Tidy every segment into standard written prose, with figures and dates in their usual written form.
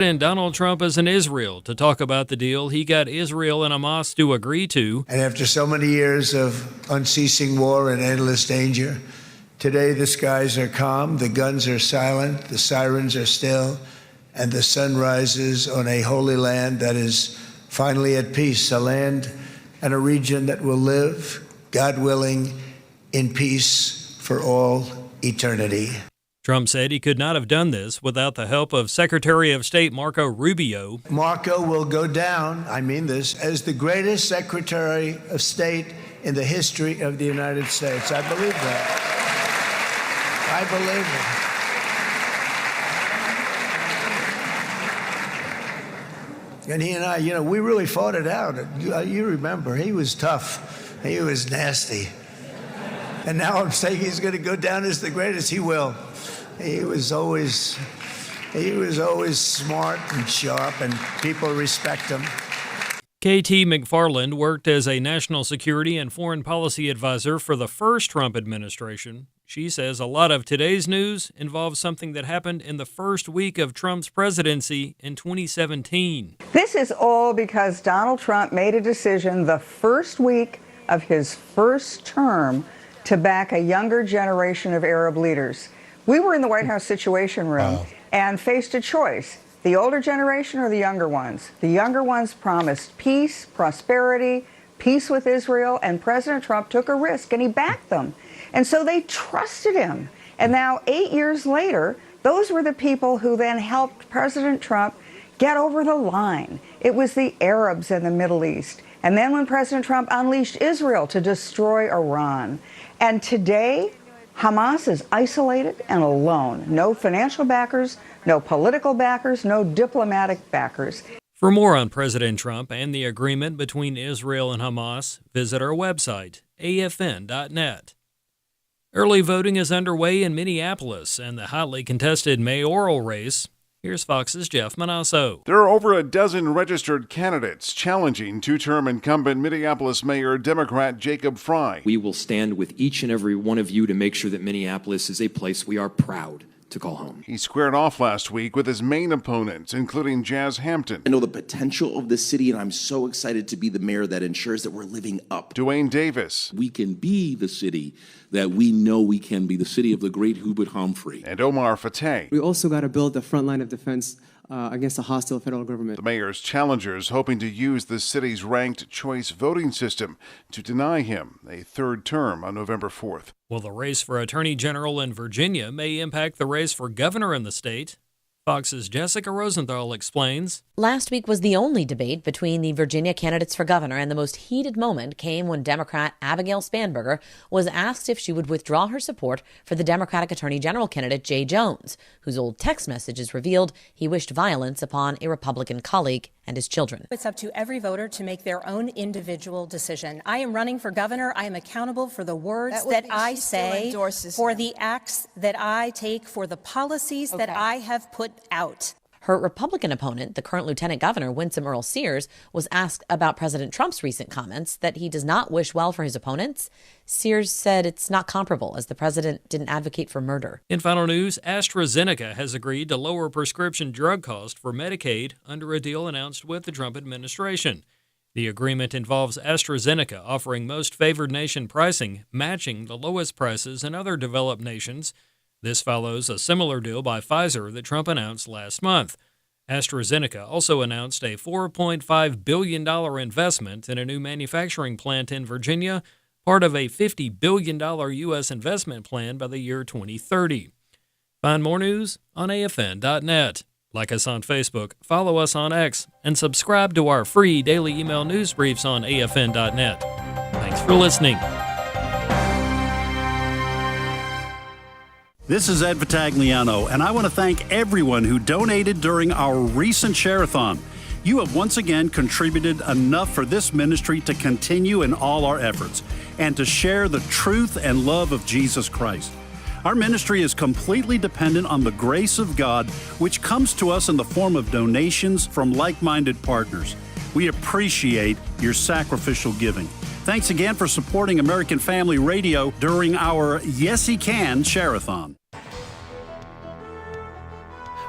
And Donald Trump is in Israel to talk about the deal he got Israel and Hamas to agree to. And after so many years of unceasing war and endless danger, today the skies are calm, the guns are silent, the sirens are still, and the sun rises on a holy land that is finally at peace, a land and a region that will live, God willing, in peace for all eternity. Trump said he could not have done this without the help of Secretary of State Marco Rubio. Marco will go down, I mean this, as the greatest Secretary of State in the history of the United States. I believe that. I believe it. And he and I, we really fought it out. You remember, he was tough. He was nasty. And now I'm saying he's going to go down as the greatest. He will. He was always smart and sharp, and people respect him. KT McFarland worked as a national security and foreign policy advisor for the first Trump administration. She says a lot of today's news involves something that happened in the first week of Trump's presidency in 2017. This is all because Donald Trump made a decision the first week of his first term to back a younger generation of Arab leaders. We were in the White House Situation Room and faced a choice, the older generation or the younger ones. The younger ones promised peace, prosperity, peace with Israel, and President Trump took a risk and he backed them. And so they trusted him. And now 8 years later, those were the people who then helped President Trump get over the line. It was the Arabs in the Middle East. And then when President Trump unleashed Israel to destroy Iran. And today, Hamas is isolated and alone. No financial backers, no political backers, no diplomatic backers. For more on President Trump and the agreement between Israel and Hamas, visit our website, afn.net. Early voting is underway in Minneapolis and the hotly contested mayoral race. Here's Fox's Jeff Manasso. There are over a dozen registered candidates challenging two-term incumbent Minneapolis Mayor Democrat Jacob Frey. We will stand with each and every one of you to make sure that Minneapolis is a place we are proud to call home. He squared off last week with his main opponents, including Jazz Hampton. I know the potential of this city, and I'm so excited to be the mayor that ensures that we're living up. Dwayne Davis. We can be the city that we know we can be, the city of the great Hubert Humphrey. And Omar Fateh. We also got to build the front line of defense against a hostile federal government. The mayor's challengers hoping to use the city's ranked choice voting system to deny him a third term on November 4th. Well, the race for Attorney General in Virginia may impact the race for governor in the state. Fox's Jessica Rosenthal explains. Last week was the only debate between the Virginia candidates for governor, and the most heated moment came when Democrat Abigail Spanberger was asked if she would withdraw her support for the Democratic Attorney General candidate Jay Jones, whose old text messages revealed he wished violence upon a Republican colleague and his children. It's up to every voter to make their own individual decision. I am running for governor. I am accountable for the words that I say, for the acts that I take, for the policies that I have put out. Her Republican opponent, the current Lieutenant Governor Winsome Earl Sears, was asked about President Trump's recent comments that he does not wish well for his opponents. Sears said it's not comparable, as the president didn't advocate for murder. In final news, AstraZeneca has agreed to lower prescription drug costs for Medicaid under a deal announced with the Trump administration. The agreement involves AstraZeneca offering most favored nation pricing, matching the lowest prices in other developed nations. This follows a similar deal by Pfizer that Trump announced last month. AstraZeneca also announced a $4.5 billion investment in a new manufacturing plant in Virginia, part of a $50 billion U.S. investment plan by the year 2030. Find more news on afn.net. Like us on Facebook, follow us on X, and subscribe to our free daily email news briefs on afn.net. Thanks for listening. This is Ed Vitagliano, and I want to thank everyone who donated during our recent Share-a-thon. You have once again contributed enough for this ministry to continue in all our efforts and to share the truth and love of Jesus Christ. Our ministry is completely dependent on the grace of God, which comes to us in the form of donations from like-minded partners. We appreciate your sacrificial giving. Thanks again for supporting American Family Radio during our Yes He Can Share-a-thon.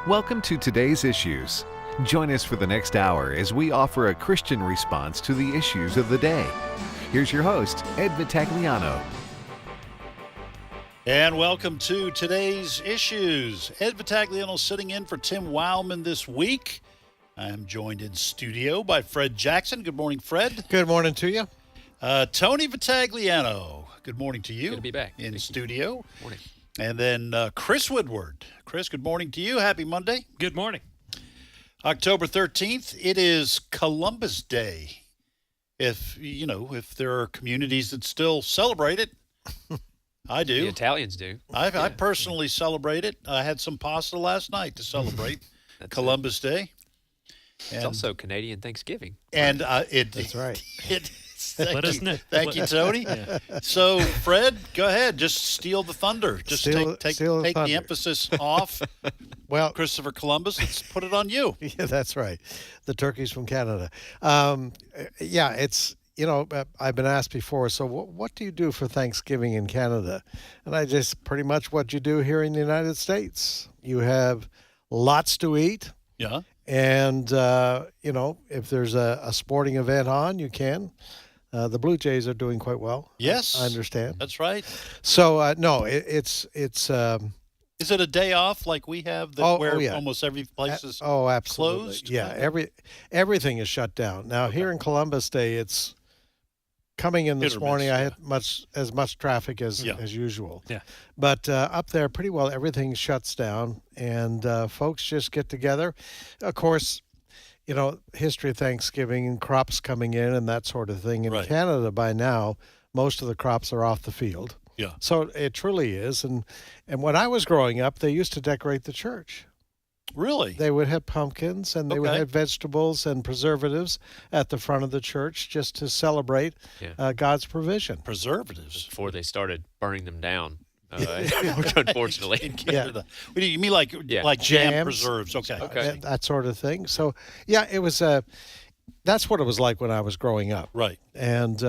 Welcome to Today's Issues. Join us for the next hour as we offer a Christian response to the issues of the day. Here's your host, Ed Vitagliano. And welcome to today's issues. Ed Vitagliano sitting in for Tim Wildmon this week. I'm joined in studio by Fred Jackson. Good morning, Fred. Good morning to you. Tony Vitagliano. Good morning to you. Good to be back. In studio. Morning. And then Chris Woodward. Chris, good morning to you. Happy Monday. Good morning. October 13th, it is Columbus Day. If there are communities that still celebrate it, I do. The Italians do. I personally celebrate it. I had some pasta last night to celebrate Columbus Day. It's also Canadian Thanksgiving. And That's right. Thank you, Tony. Yeah. So, Fred, go ahead. Just steal the thunder. Just take the emphasis off. Well, Christopher Columbus, let's put it on you. Yeah, that's right. The turkeys from Canada. It's, I've been asked before, so what do you do for Thanksgiving in Canada? And I just pretty much what you do here in the United States. You have lots to eat. Yeah. And, if there's a sporting event on, you can. The Blue Jays are doing quite well. Yes. I understand. That's right. So, no, it's is it a day off like we have almost every place is absolutely. closed? Yeah, everything is shut down. Now, here in Columbus Day, it's coming in this morning. I had as much traffic as usual. Yeah. But up there, pretty well everything shuts down, and folks just get together. Of course, history of Thanksgiving and crops coming in and that sort of thing. In Canada, by now, most of the crops are off the field. Yeah. So it truly is. And when I was growing up, they used to decorate the church. Really? They would have pumpkins and they would have vegetables and preservatives at the front of the church just to celebrate God's provision. Preservatives? Before they started burning them down. Unfortunately. In Canada. Yeah. You mean like jam preserves? Okay. That sort of thing. So, it was that's what it was like when I was growing up. Right. And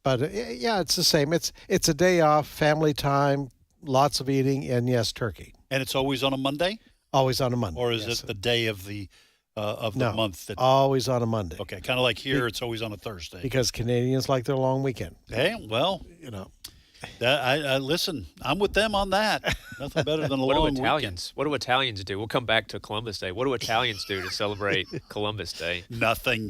but it's the same. It's a day off, family time, lots of eating, and yes, turkey. And it's always on a Monday? Always on a Monday. Or is it the day of the month? Always on a Monday. Okay, kind of like here, it's always on a Thursday. Because Canadians like their long weekend. Hey, well, I listen. I'm with them on that. Nothing better than a long weekend. What do Italians do? We'll come back to Columbus Day. What do Italians do to celebrate Columbus Day? Nothing.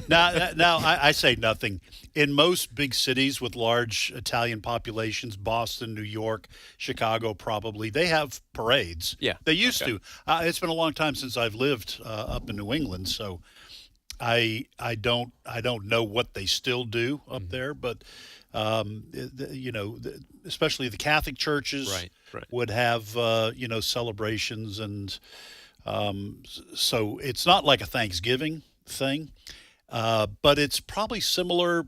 Now, I say nothing. In most big cities with large Italian populations, Boston, New York, Chicago, probably, they have parades. Yeah, they used to. It's been a long time since I've lived up in New England, so I don't know what they still do up there, but. Especially the Catholic churches would have, celebrations. And so it's not like a Thanksgiving thing, but it's probably similar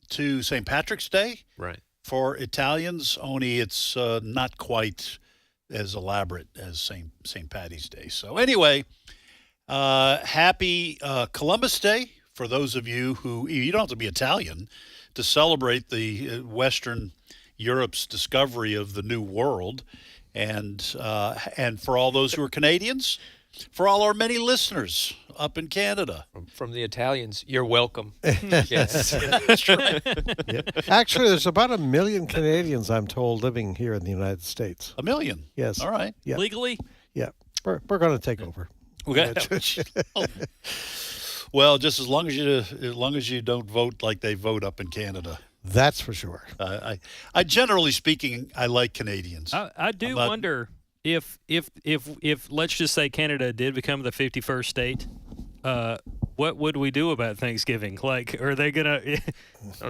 to St. Patrick's Day for Italians, only it's not quite as elaborate as St. Patty's Day. So anyway, happy Columbus Day for those of you who, you don't have to be Italian to celebrate the Western Europe's discovery of the New World, and for all those who are Canadians, for all our many listeners up in Canada. From the Italians, you're welcome. Yes, that's right. Actually, there's about 1 million Canadians, I'm told, living here in the United States. 1 million? Yes. All right. Yeah. Legally? Yeah. We're going to take over. Well, just as long as you don't vote like they vote up in Canada. That's for sure. I generally speaking, I like Canadians. I do wonder if let's just say Canada did become the 51st state, what would we do about Thanksgiving? Like, are they gonna?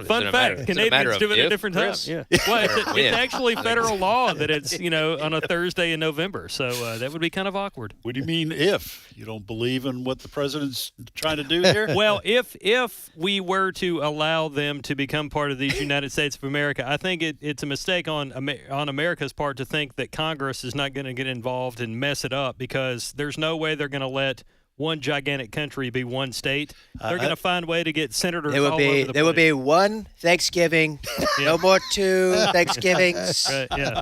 Fun fact: Canadians do it at a different time. Yeah. Well, it's actually federal law that it's on a Thursday in November, so that would be kind of awkward. What do you mean if you don't believe in what the president's trying to do here? Well, if we were to allow them to become part of these United States of America, I think it's a mistake on America's part to think that Congress is not going to get involved and mess it up, because there's no way they're going to let one gigantic country be one state. They're going to find a way to get senators all over the place. There would be one Thanksgiving, no more two Thanksgivings. Yeah.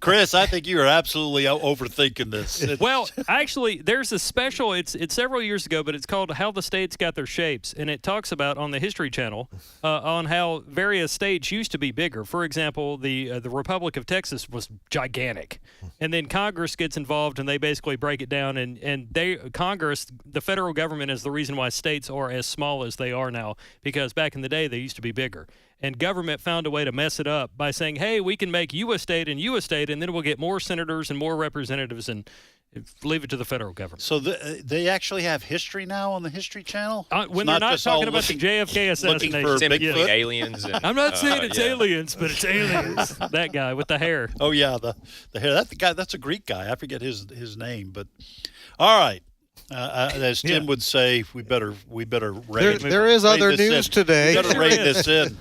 Chris, I think you are absolutely overthinking this. Well, actually, there's a special. It's several years ago, but it's called "How the States Got Their Shapes," and it talks about on the History Channel on how various states used to be bigger. For example, the Republic of Texas was gigantic, and then Congress gets involved and they basically break it down. And Congress, the federal government, is the reason why states are as small as they are now, because back in the day they used to be bigger. And government found a way to mess it up by saying, hey, we can make you a state, and then we'll get more senators and more representatives and leave it to the federal government. So they actually have history now on the History Channel? When they're not talking about the JFK assassination. Typically aliens. And, I'm not saying it's aliens, but it's aliens. That guy with the hair. Oh, yeah, the hair. That's a Greek guy. I forget his name. But all right. As Tim would say, we better rein there is other news today. We better rein this in.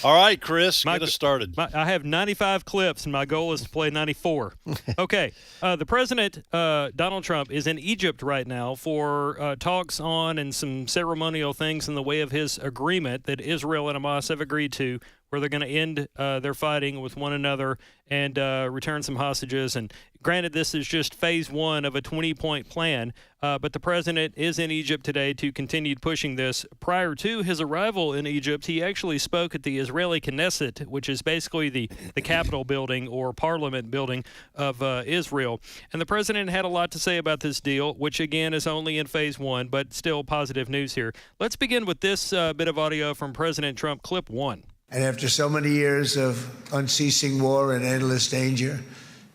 All right, Chris, get us started. I have 95 clips, and my goal is to play 94. Okay. The president, Donald Trump, is in Egypt right now for talks on and some ceremonial things in the way of his agreement that Israel and Hamas have agreed to, where they're going to end their fighting with one another and return some hostages. And granted, this is just phase one of a 20-point plan, but the president is in Egypt today to continue pushing this. Prior to his arrival in Egypt, he actually spoke at the Israeli Knessett, which is basically the Capitol building or parliament building of Israel. And the president had a lot to say about this deal, which again is only in phase one, but still positive news here. Let's begin with this bit of audio from President Trump, clip one. And after so many years of unceasing war and endless danger,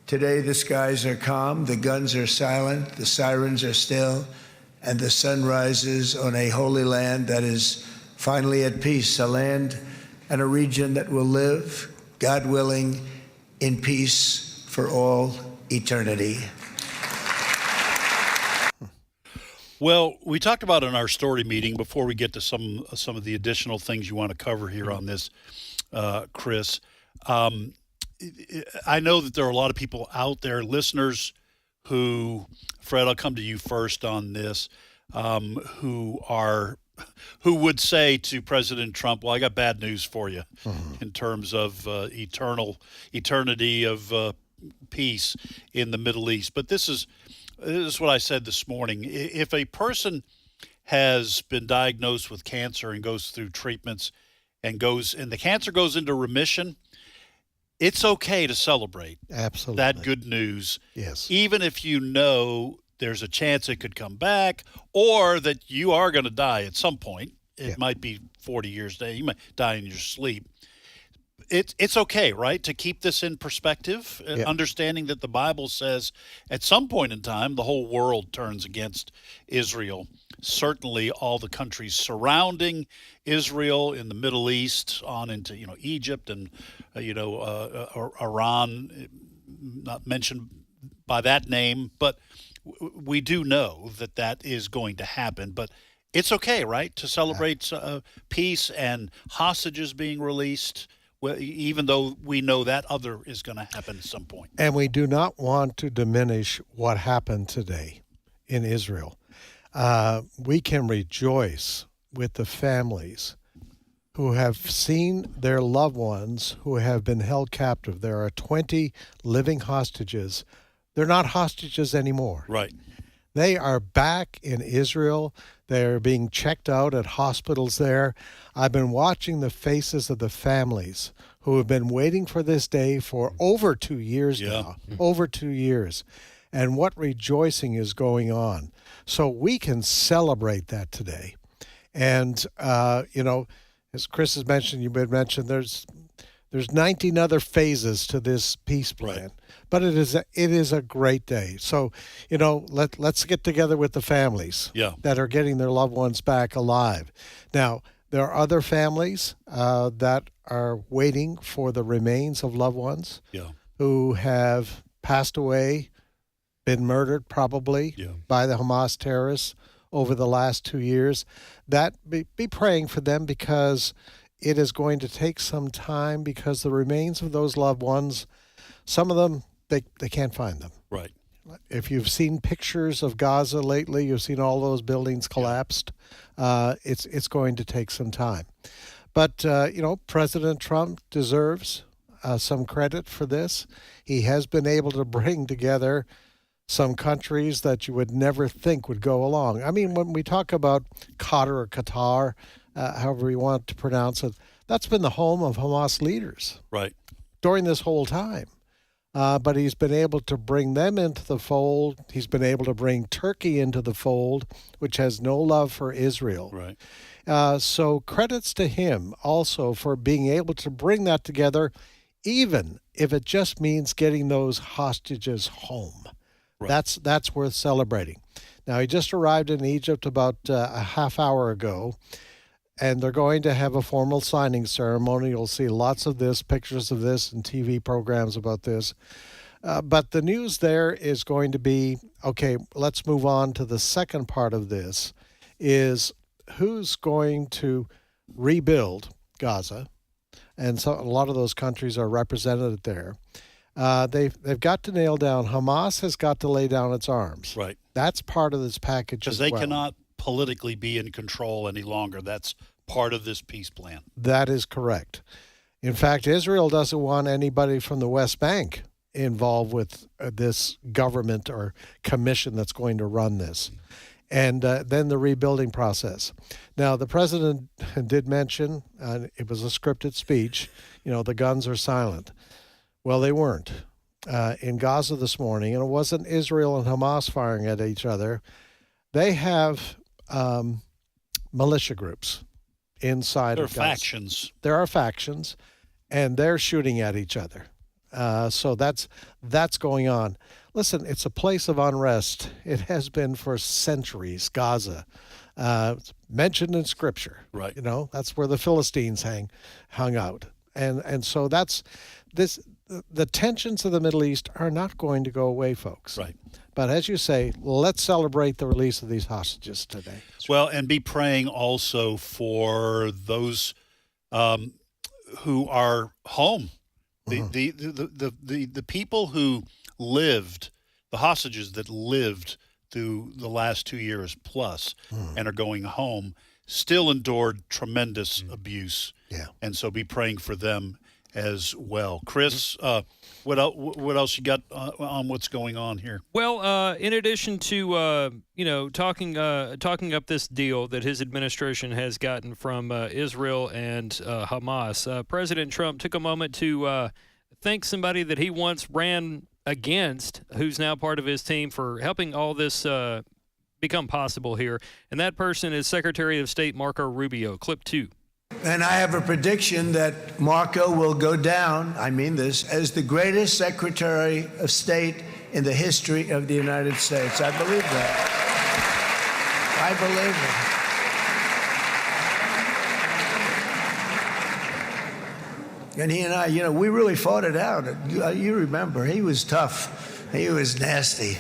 today the skies are calm, the guns are silent, the sirens are still, and the sun rises on a holy land that is finally at peace, a land and a region that will live, God willing, in peace for all eternity. Well, we talked about in our story meeting, before we get to some of the additional things you want to cover here on this, Chris. I know that there are a lot of people out there, listeners, who, Fred, I'll come to you first on this, who would say to President Trump, well, I got bad news for you in terms of eternity of peace in the Middle East. But this is what I said this morning. If a person has been diagnosed with cancer and goes through treatments and the cancer goes into remission, it's okay to celebrate that good news. Yes. Even if you know there's a chance it could come back or that you are going to die at some point. It might be 40 years later. You might die in your sleep. It's okay, right, to keep this in perspective, understanding that the Bible says at some point in time the whole world turns against Israel. Certainly all the countries surrounding Israel in the Middle East on into Egypt and Iran, not mentioned by that name, but we do know that is going to happen. But it's okay, right, to celebrate peace and hostages being released. Well, even though we know that other is going to happen at some point. And we do not want to diminish what happened today in Israel. We can rejoice with the families who have seen their loved ones who have been held captive. There are 20 living hostages. They're not hostages anymore. Right. They are back in Israel. They're being checked out at hospitals there. I've been watching the faces of the families who have been waiting for this day for over 2 years now. Over 2 years. And what rejoicing is going on. So we can celebrate that today. And, as Chris has mentioned, you had mentioned there's 19 other phases to this peace plan. Right. But it is a great day. So, let's get together with the families that are getting their loved ones back alive. Now, there are other families that are waiting for the remains of loved ones who have passed away, been murdered probably by the Hamas terrorists over the last 2 years. Be praying for them, because it is going to take some time, because the remains of those loved ones, some of them, they can't find them. Right. If you've seen pictures of Gaza lately, you've seen all those buildings collapsed. It's going to take some time. But, President Trump deserves some credit for this. He has been able to bring together some countries that you would never think would go along. I mean, when we talk about Qatar or Qatar, however we want to pronounce it, that's been the home of Hamas leaders during this whole time. But he's been able to bring them into the fold. He's been able to bring Turkey into the fold, which has no love for Israel. So credits to him also for being able to bring that together, even if it just means getting those hostages home. That's worth celebrating. Now, he just arrived in Egypt about a half hour ago, and they're going to have a formal signing ceremony. You'll see lots of this, pictures of this, and TV programs about this. But the news there is going to be, okay, let's move on to the second part of this, is who's going to rebuild Gaza. And so a lot of those countries are represented there. They've got to nail down, Hamas has got to lay down its arms. That's part of this package Because they cannot politically be in control any longer. That's part of this peace plan. That is correct. In fact, Israel doesn't want anybody from the West Bank involved with this government or commission that's going to run this. And then the rebuilding process. Now, the president did mention, it was a scripted speech, the guns are silent. Well, they weren't. In Gaza this morning, and it wasn't Israel and Hamas firing at each other. They have militia groups inside of Gaza. There are factions. There are factions, and they're shooting at each other. So that's going on. Listen, it's a place of unrest. It has been for centuries, Gaza. It's mentioned in Scripture. That's where the Philistines hung out. And so that's this. The tensions of the Middle East are not going to go away, folks. But as you say, let's celebrate the release of these hostages today. Well, and be praying also for those who are home. The people who lived, the hostages that lived through the last 2 years plus and are going home, still endured tremendous abuse. And so be praying for them as well. Chris, what else you got on what's going on here? Well, in addition to talking up this deal that his administration has gotten from Israel and Hamas, President Trump took a moment to thank somebody that he once ran against, who's now part of his team, for helping all this become possible here, and that person is Secretary of State Marco Rubio. Clip 2. And I have a prediction that Marco will go down, I mean this, as the greatest Secretary of State in the history of the United States. I believe that. I believe it. And he and I, we really fought it out. You remember, he was tough. He was nasty.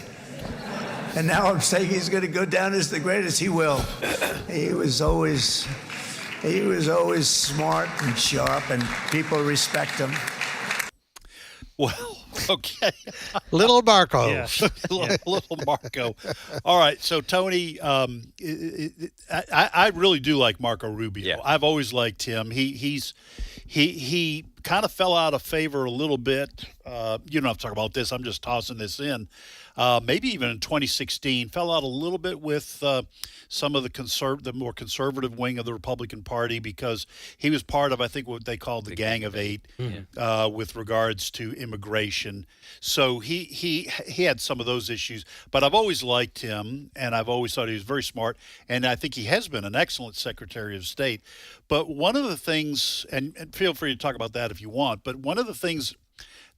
And now I'm saying he's going to go down as the greatest. He will. He was always smart and sharp, and people respect him. Well, okay. Little Marco. Little Marco. All right. So, Tony, I really do like Marco Rubio. I've always liked him. He kind of fell out of favor a little bit. You don't have to talk about this. I'm just tossing this in. Maybe even in 2016, fell out a little bit with some of the more conservative wing of the Republican Party, because he was part of, I think, what they called the Gang of Eight with regards to immigration. So he had some of those issues. But I've always liked him, and I've always thought he was very smart, and I think he has been an excellent Secretary of State. But one of the things, and feel free to talk about that if you want, but one of the things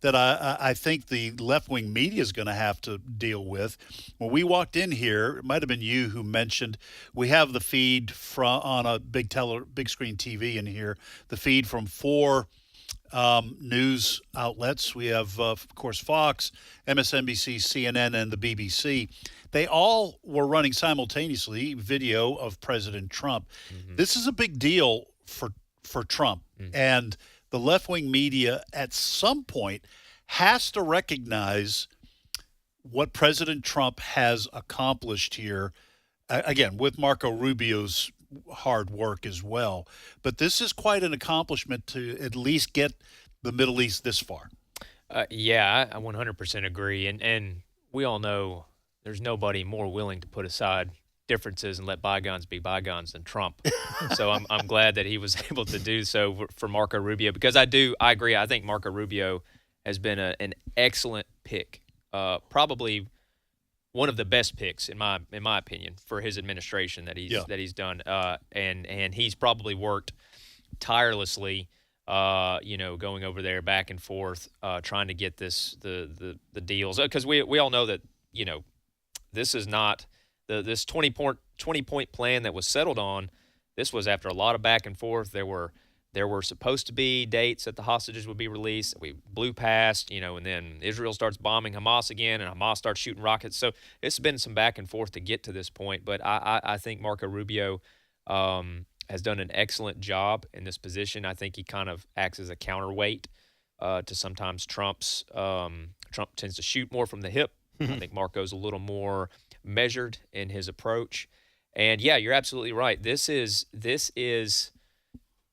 that I think the left-wing media is going to have to deal with. When we walked in here, it might have been you who mentioned, we have the feed on a big screen TV in here, the feed from 4 news outlets. We have, of course, Fox, MSNBC, CNN, and the BBC. They all were running simultaneously video of President Trump. This is a big deal for Trump. And the left-wing media at some point has to recognize what President Trump has accomplished here, again, with Marco Rubio's hard work as well. But this is quite an accomplishment to at least get the Middle East this far. Yeah, I 100% agree. And we all know there's nobody more willing to put aside differences and let bygones be bygones than Trump. So I'm glad that he was able to do so for Marco Rubio, because I agree. I think Marco Rubio has been an excellent pick, probably one of the best picks in my opinion for his administration that he's done. And he's probably worked tirelessly, going over there back and forth, trying to get the deals, because we all know that this is not this 20-point plan that was settled on. This was after a lot of back and forth. There were supposed to be dates that the hostages would be released. We blew past, and then Israel starts bombing Hamas again, and Hamas starts shooting rockets. So it's been some back and forth to get to this point. But I think Marco Rubio has done an excellent job in this position. I think he kind of acts as a counterweight to sometimes Trump's. Trump tends to shoot more from the hip. I think Marco's a little more measured in his approach. And yeah, you're absolutely right. This is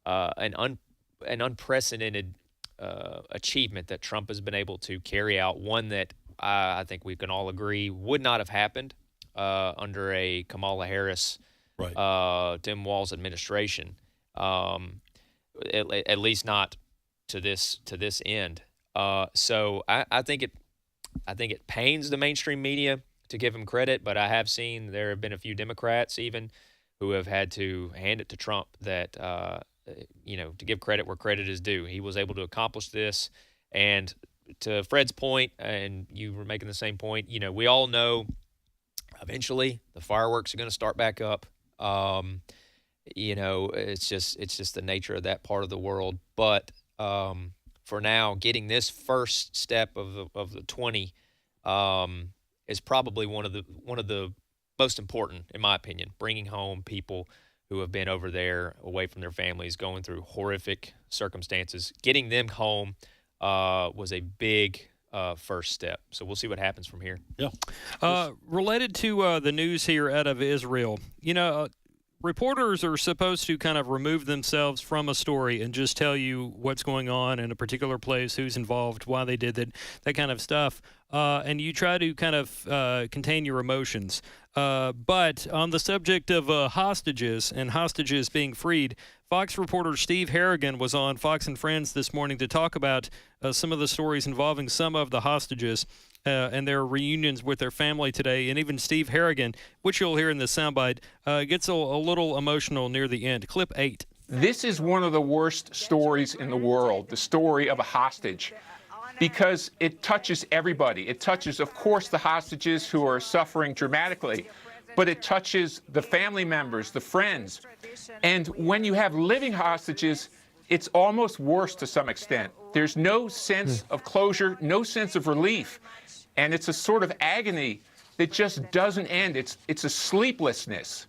an unprecedented achievement that Trump has been able to carry out, one that I think we can all agree would not have happened under a Kamala Harris, Tim Walz administration, at least not to this end. So I think it pains the mainstream media to give him credit, but I have seen there have been a few Democrats even who have had to hand it to Trump that to give credit where credit is due. He was able to accomplish this. And to Fred's point, and you were making the same point, we all know eventually the fireworks are going to start back up. It's just the nature of that part of the world. But for now, getting this first step of the 20 is probably one of the most important, in my opinion, bringing home people who have been over there away from their families, going through horrific circumstances. Getting them home was a big first step. So we'll see what happens from here. Yeah. Related to the news here out of Israel, reporters are supposed to kind of remove themselves from a story and just tell you what's going on in a particular place, who's involved, why they did that kind of stuff. And you try to kind of contain your emotions. But on the subject of hostages and hostages being freed, Fox reporter Steve Harrigan was on Fox and Friends this morning to talk about some of the stories involving some of the hostages and their reunions with their family today. And even Steve Harrigan, which you'll hear in the soundbite, gets a little emotional near the end. Clip 8. This is one of the worst stories in the world, the story of a hostage, because it touches everybody. It touches, of course, the hostages who are suffering dramatically, but it touches the family members, the friends. And when you have living hostages, it's almost worse to some extent. There's no sense of closure, no sense of relief. And it's a sort of agony that just doesn't end. It's a sleeplessness.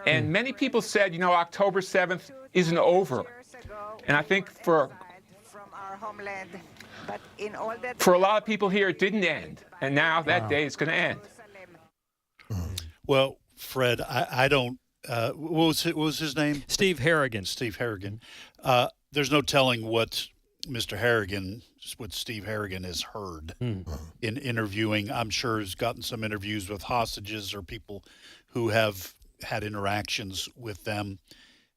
And many people said, October 7th isn't over. And I think for a lot of people here, it didn't end. And now that day is going to end. Well, Fred, I don't, what was his name? Steve Harrigan. Steve Harrigan. There's no telling what Steve Harrigan has heard in interviewing. I'm sure he's gotten some interviews with hostages or people who have had interactions with them.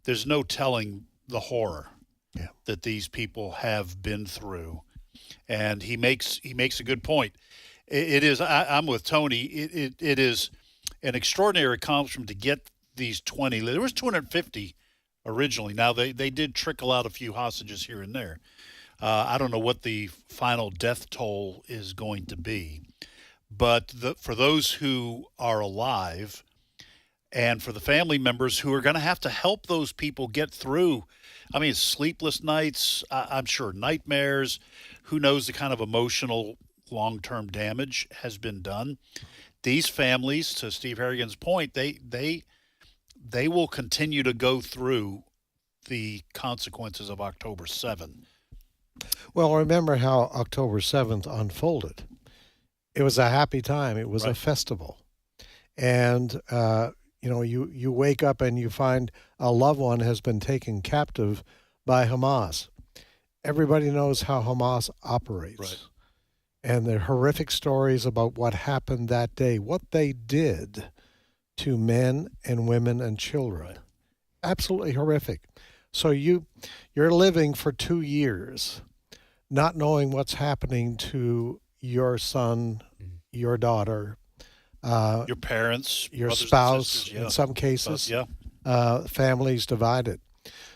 There's no telling the horror that these people have been through. And he makes a good point. It is, I'm with Tony, it is an extraordinary accomplishment to get these 20. There was 250 originally. Now they did trickle out a few hostages here and there. I don't know what the final death toll is going to be, but for those who are alive and for the family members who are going to have to help those people get through, sleepless nights, I'm sure nightmares, who knows the kind of emotional long-term damage has been done. These families, to Steve Harrigan's point, they will continue to go through the consequences of October 7th. Well, remember how October 7th unfolded. It was a happy time. It was a festival. And, you wake up and you find a loved one has been taken captive by Hamas. Everybody knows how Hamas operates. and the horrific stories about what happened that day, what they did to men and women and children. Absolutely horrific. So you're living for 2 years not knowing what's happening to your son, your daughter, your parents, your brothers and spouse, sisters, yeah. in some cases, Yeah. families divided.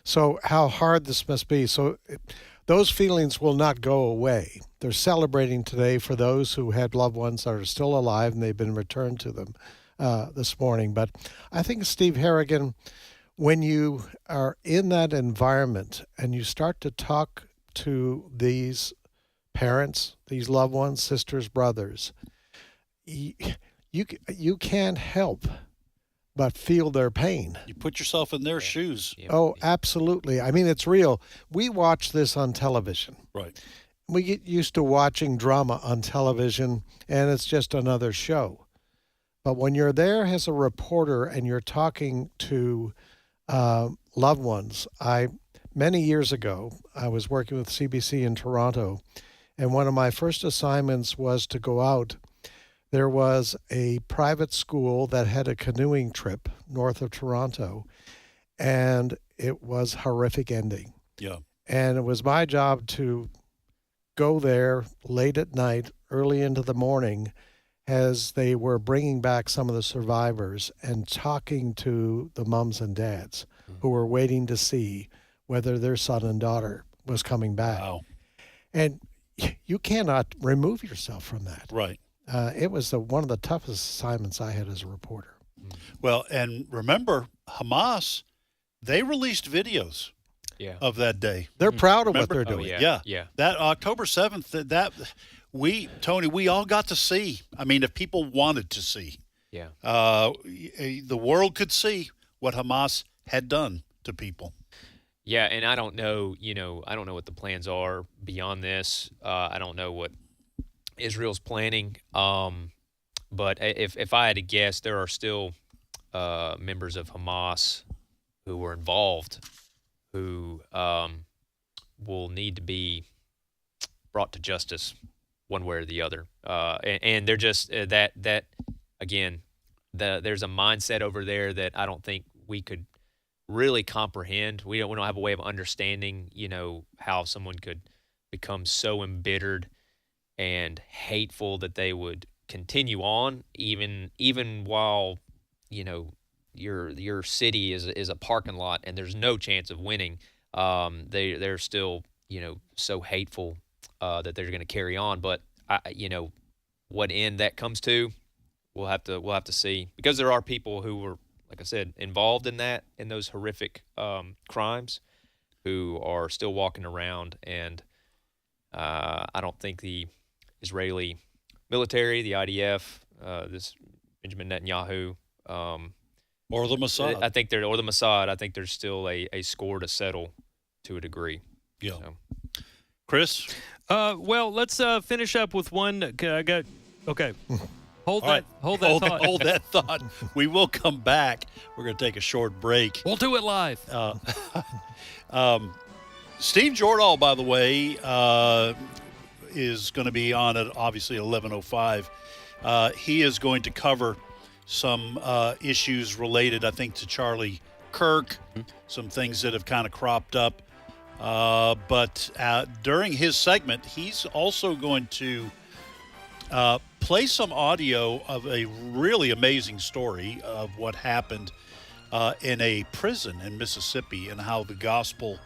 So how hard this must be. So those feelings will not go away. They're celebrating today for those who had loved ones that are still alive and they've been returned to them this morning. But I think, Steve Harrigan, when you are in that environment and you start to talk to these parents, these loved ones, sisters, brothers, you can't help but feel their pain. You put yourself in their shoes. Oh, absolutely. I mean, it's real. We watch this on television. Right. We get used to watching drama on television, and it's just another show. But when you're there as a reporter and you're talking to loved ones, many years ago, I was working with CBC in Toronto, and one of my first assignments was to go out. There was a private school that had a canoeing trip north of Toronto, and it was horrific ending. Yeah. And it was my job to go there late at night, early into the morning, as they were bringing back some of the survivors and talking to the moms and dads who were waiting to see whether their son and daughter was coming back. Wow. And you cannot remove yourself from that. Right. It was one of the toughest assignments I had as a reporter. Well, and remember, Hamas, they released videos of that day. They're proud of what they're doing. Yeah. That October 7th, Tony, we all got to see. I mean, if people wanted to see. Yeah. The world could see what Hamas had done to people. Yeah, and I don't know, I don't know what the plans are beyond this. I don't know what Israel's planning. But if I had to guess, there are still members of Hamas who were involved who will need to be brought to justice one way or the other. And they're just that again, there's a mindset over there that I don't think we could really comprehend. We don't have a way of understanding, how someone could become so embittered and hateful that they would continue on even while, your city is a parking lot and there's no chance of winning. They're still, so hateful that they're going to carry on. But what end that comes to, we'll have to see, because there are people who were, like I said, involved in those horrific crimes, who are still walking around, and I don't think the Israeli military, the IDF, this Benjamin Netanyahu, or the Mossad. I think or the Mossad. I think there's still a score to settle to a degree. Yeah. So. Chris? Well, let's finish up with one. Okay. Hold that thought. Hold that thought. We will come back. We're going to take a short break. We'll do it live. Steve Jordahl, by the way, is going to be on at obviously 11:05. He is going to cover some issues related, I think, to Charlie Kirk, some things that have kind of cropped up. But during his segment, he's also going to play some audio of a really amazing story of what happened in a prison in Mississippi and how the gospel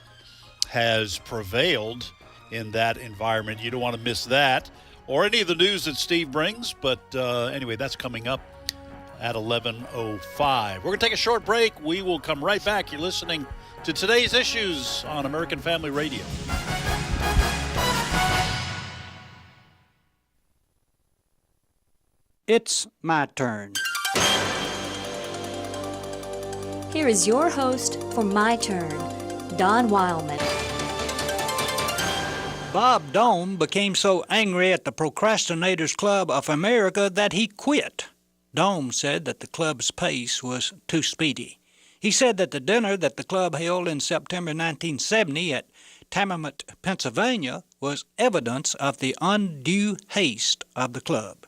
has prevailed in that environment. You don't want to miss that or any of the news that Steve brings. But anyway, that's coming up at 11:05. We're going to take a short break. We will come right back. You're listening to Today's Issues on American Family Radio. It's my turn. Here is your host for My Turn, Don Wildmon. Bob Dome became so angry at the Procrastinators Club of America that he quit. Dome said that the club's pace was too speedy. He said that the dinner that the club held in September 1970 at Tammet, Pennsylvania, was evidence of the undue haste of the club.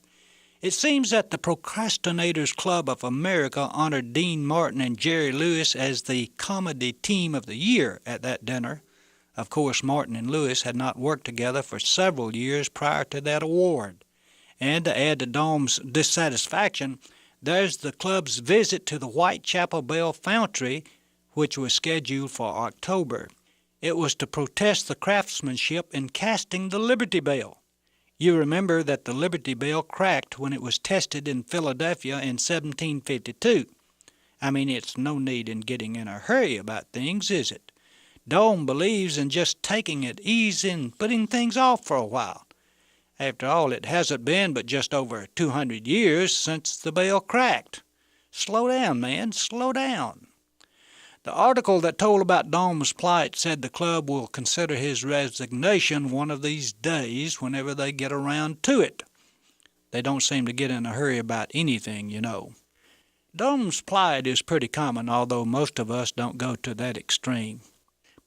It seems that the Procrastinators Club of America honored Dean Martin and Jerry Lewis as the Comedy Team of the Year at that dinner. Of course, Martin and Lewis had not worked together for several years prior to that award. And to add to Dom's dissatisfaction, there's the club's visit to the Whitechapel Bell Foundry, which was scheduled for October. It was to protest the craftsmanship in casting the Liberty Bell. You remember that the Liberty Bell cracked when it was tested in Philadelphia in 1752. I mean, it's no need in getting in a hurry about things, is it? Dome believes in just taking it easy and putting things off for a while. After all, it hasn't been but just over 200 years since the bell cracked. Slow down, man, slow down. The article that told about Dome's plight said the club will consider his resignation one of these days whenever they get around to it. They don't seem to get in a hurry about anything, you know. Dome's plight is pretty common, although most of us don't go to that extreme.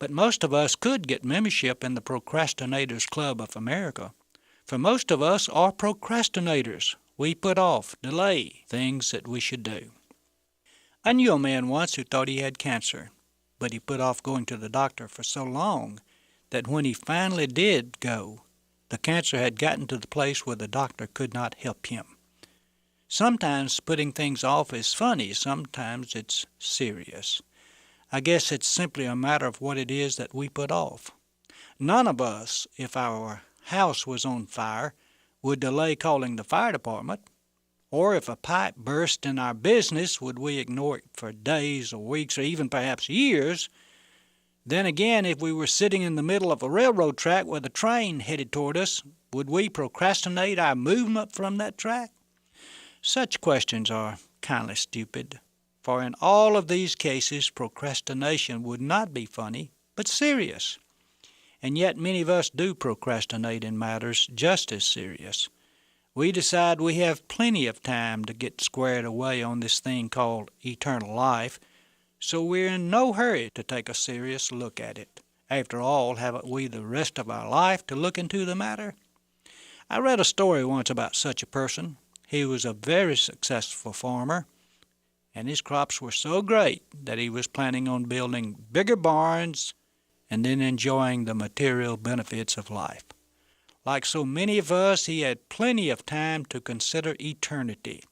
But most of us could get membership in the Procrastinators Club of America. For most of us are procrastinators. We put off, delay things that we should do. I knew a man once who thought he had cancer, but he put off going to the doctor for so long that when he finally did go, the cancer had gotten to the place where the doctor could not help him. Sometimes putting things off is funny, sometimes it's serious. I guess it's simply a matter of what it is that we put off. None of us, if our house was on fire, would delay calling the fire department. Or if a pipe burst in our business, would we ignore it for days or weeks or even perhaps years? Then again, if we were sitting in the middle of a railroad track with a train headed toward us, would we procrastinate our movement from that track? Such questions are kindly stupid, for in all of these cases, procrastination would not be funny, but serious. And yet many of us do procrastinate in matters just as serious. We decide we have plenty of time to get squared away on this thing called eternal life, so we're in no hurry to take a serious look at it. After all, haven't we the rest of our life to look into the matter? I read a story once about such a person. He was a very successful farmer, and his crops were so great that he was planning on building bigger barns and then enjoying the material benefits of life. Like so many of us, he had plenty of time to consider eternity.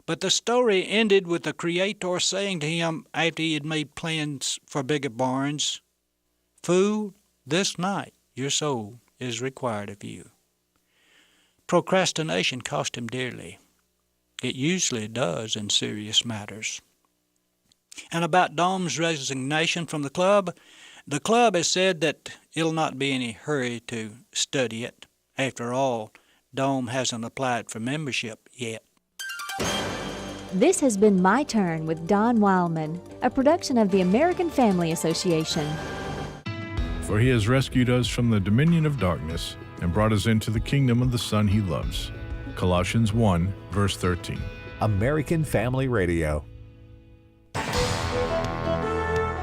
But the story ended with the Creator saying to him after he had made plans for bigger barns, "Fool, this night your soul is required of you." Procrastination cost him dearly. It usually does in serious matters. And about Dom's resignation from the club has said that it'll not be any hurry to study it. After all, Dome hasn't applied for membership yet. This has been My Turn with Don Wildmon, a production of the American Family Association. For he has rescued us from the dominion of darkness and brought us into the kingdom of the Son he loves. Colossians 1, verse 13. American Family Radio.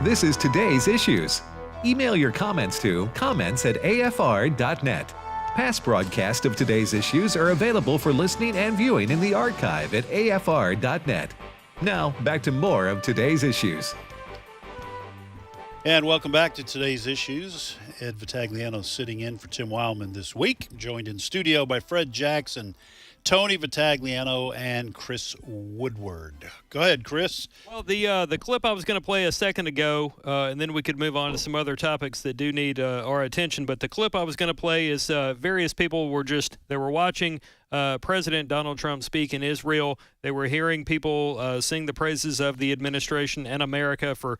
This is today's issues. Email your comments to comments@afr.net. Past broadcasts of today's issues are available for listening and viewing in the archive at afr.net. Now, back to more of today's issues. And welcome back to today's issues. Ed Vitagliano sitting in for Tim Wildman this week, joined in studio by Fred Jackson, Tony Vitagliano, and Chris Woodward. Go ahead, Chris. Well, the clip I was going to play a second ago, and then we could move on to some other topics that do need our attention. But the clip I was going to play is various people were watching President Donald Trump speak in Israel. They were hearing people sing the praises of the administration and America for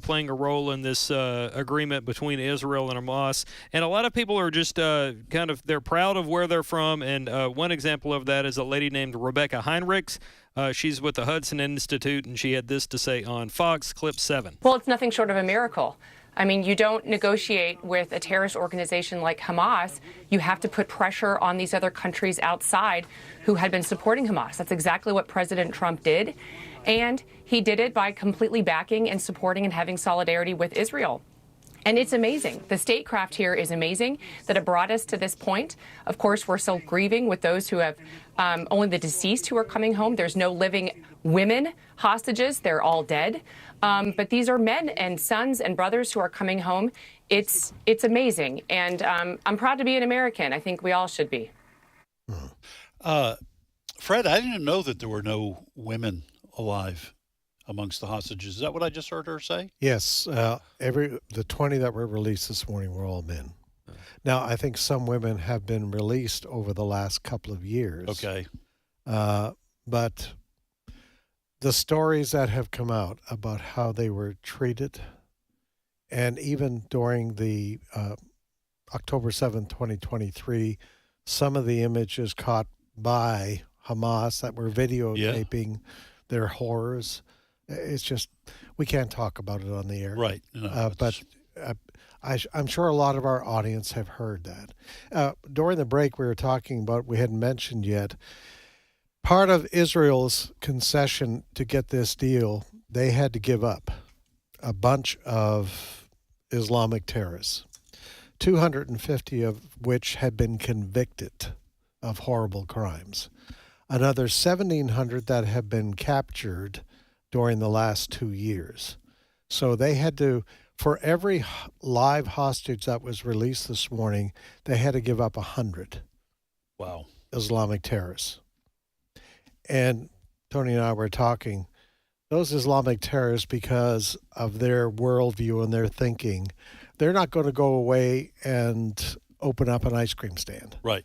playing a role in this agreement between Israel and Hamas. And a lot of people are just they're proud of where they're from. And one example of that is a lady named Rebecca Heinrichs. She's with the Hudson Institute, and she had this to say on Fox, clip 7. Well, it's nothing short of a miracle. I mean, you don't negotiate with a terrorist organization like Hamas. You have to put pressure on these other countries outside who had been supporting Hamas. That's exactly what President Trump did. And he did it by completely backing and supporting and having solidarity with Israel. And it's amazing. The statecraft here is amazing that it brought us to this point. Of course, we're still grieving with those who have only the deceased who are coming home. There's no living women hostages. They're all dead. But these are men and sons and brothers who are coming home. It's amazing. And I'm proud to be an American. I think we all should be. Fred, I didn't know that there were no women alive amongst the hostages. Is that what I just heard her say? Yes. The 20 that were released this morning were all men. Now, I think some women have been released over the last couple of years. Okay. But the stories that have come out about how they were treated, and even during the October 7th, 2023, some of the images caught by Hamas that were videotaping their horrors. It's just, we can't talk about it on the air. Right. No, but I'm sure a lot of our audience have heard that. During the break, we were talking about, we hadn't mentioned yet, part of Israel's concession to get this deal, they had to give up a bunch of Islamic terrorists, 250 of which had been convicted of horrible crimes. Another 1,700 that have been captured during the last 2 years. So they had to, for every live hostage that was released this morning, they had to give up 100. Wow. Islamic terrorists. And Tony and I were talking, those Islamic terrorists, because of their worldview and their thinking, they're not going to go away and open up an ice cream stand. Right.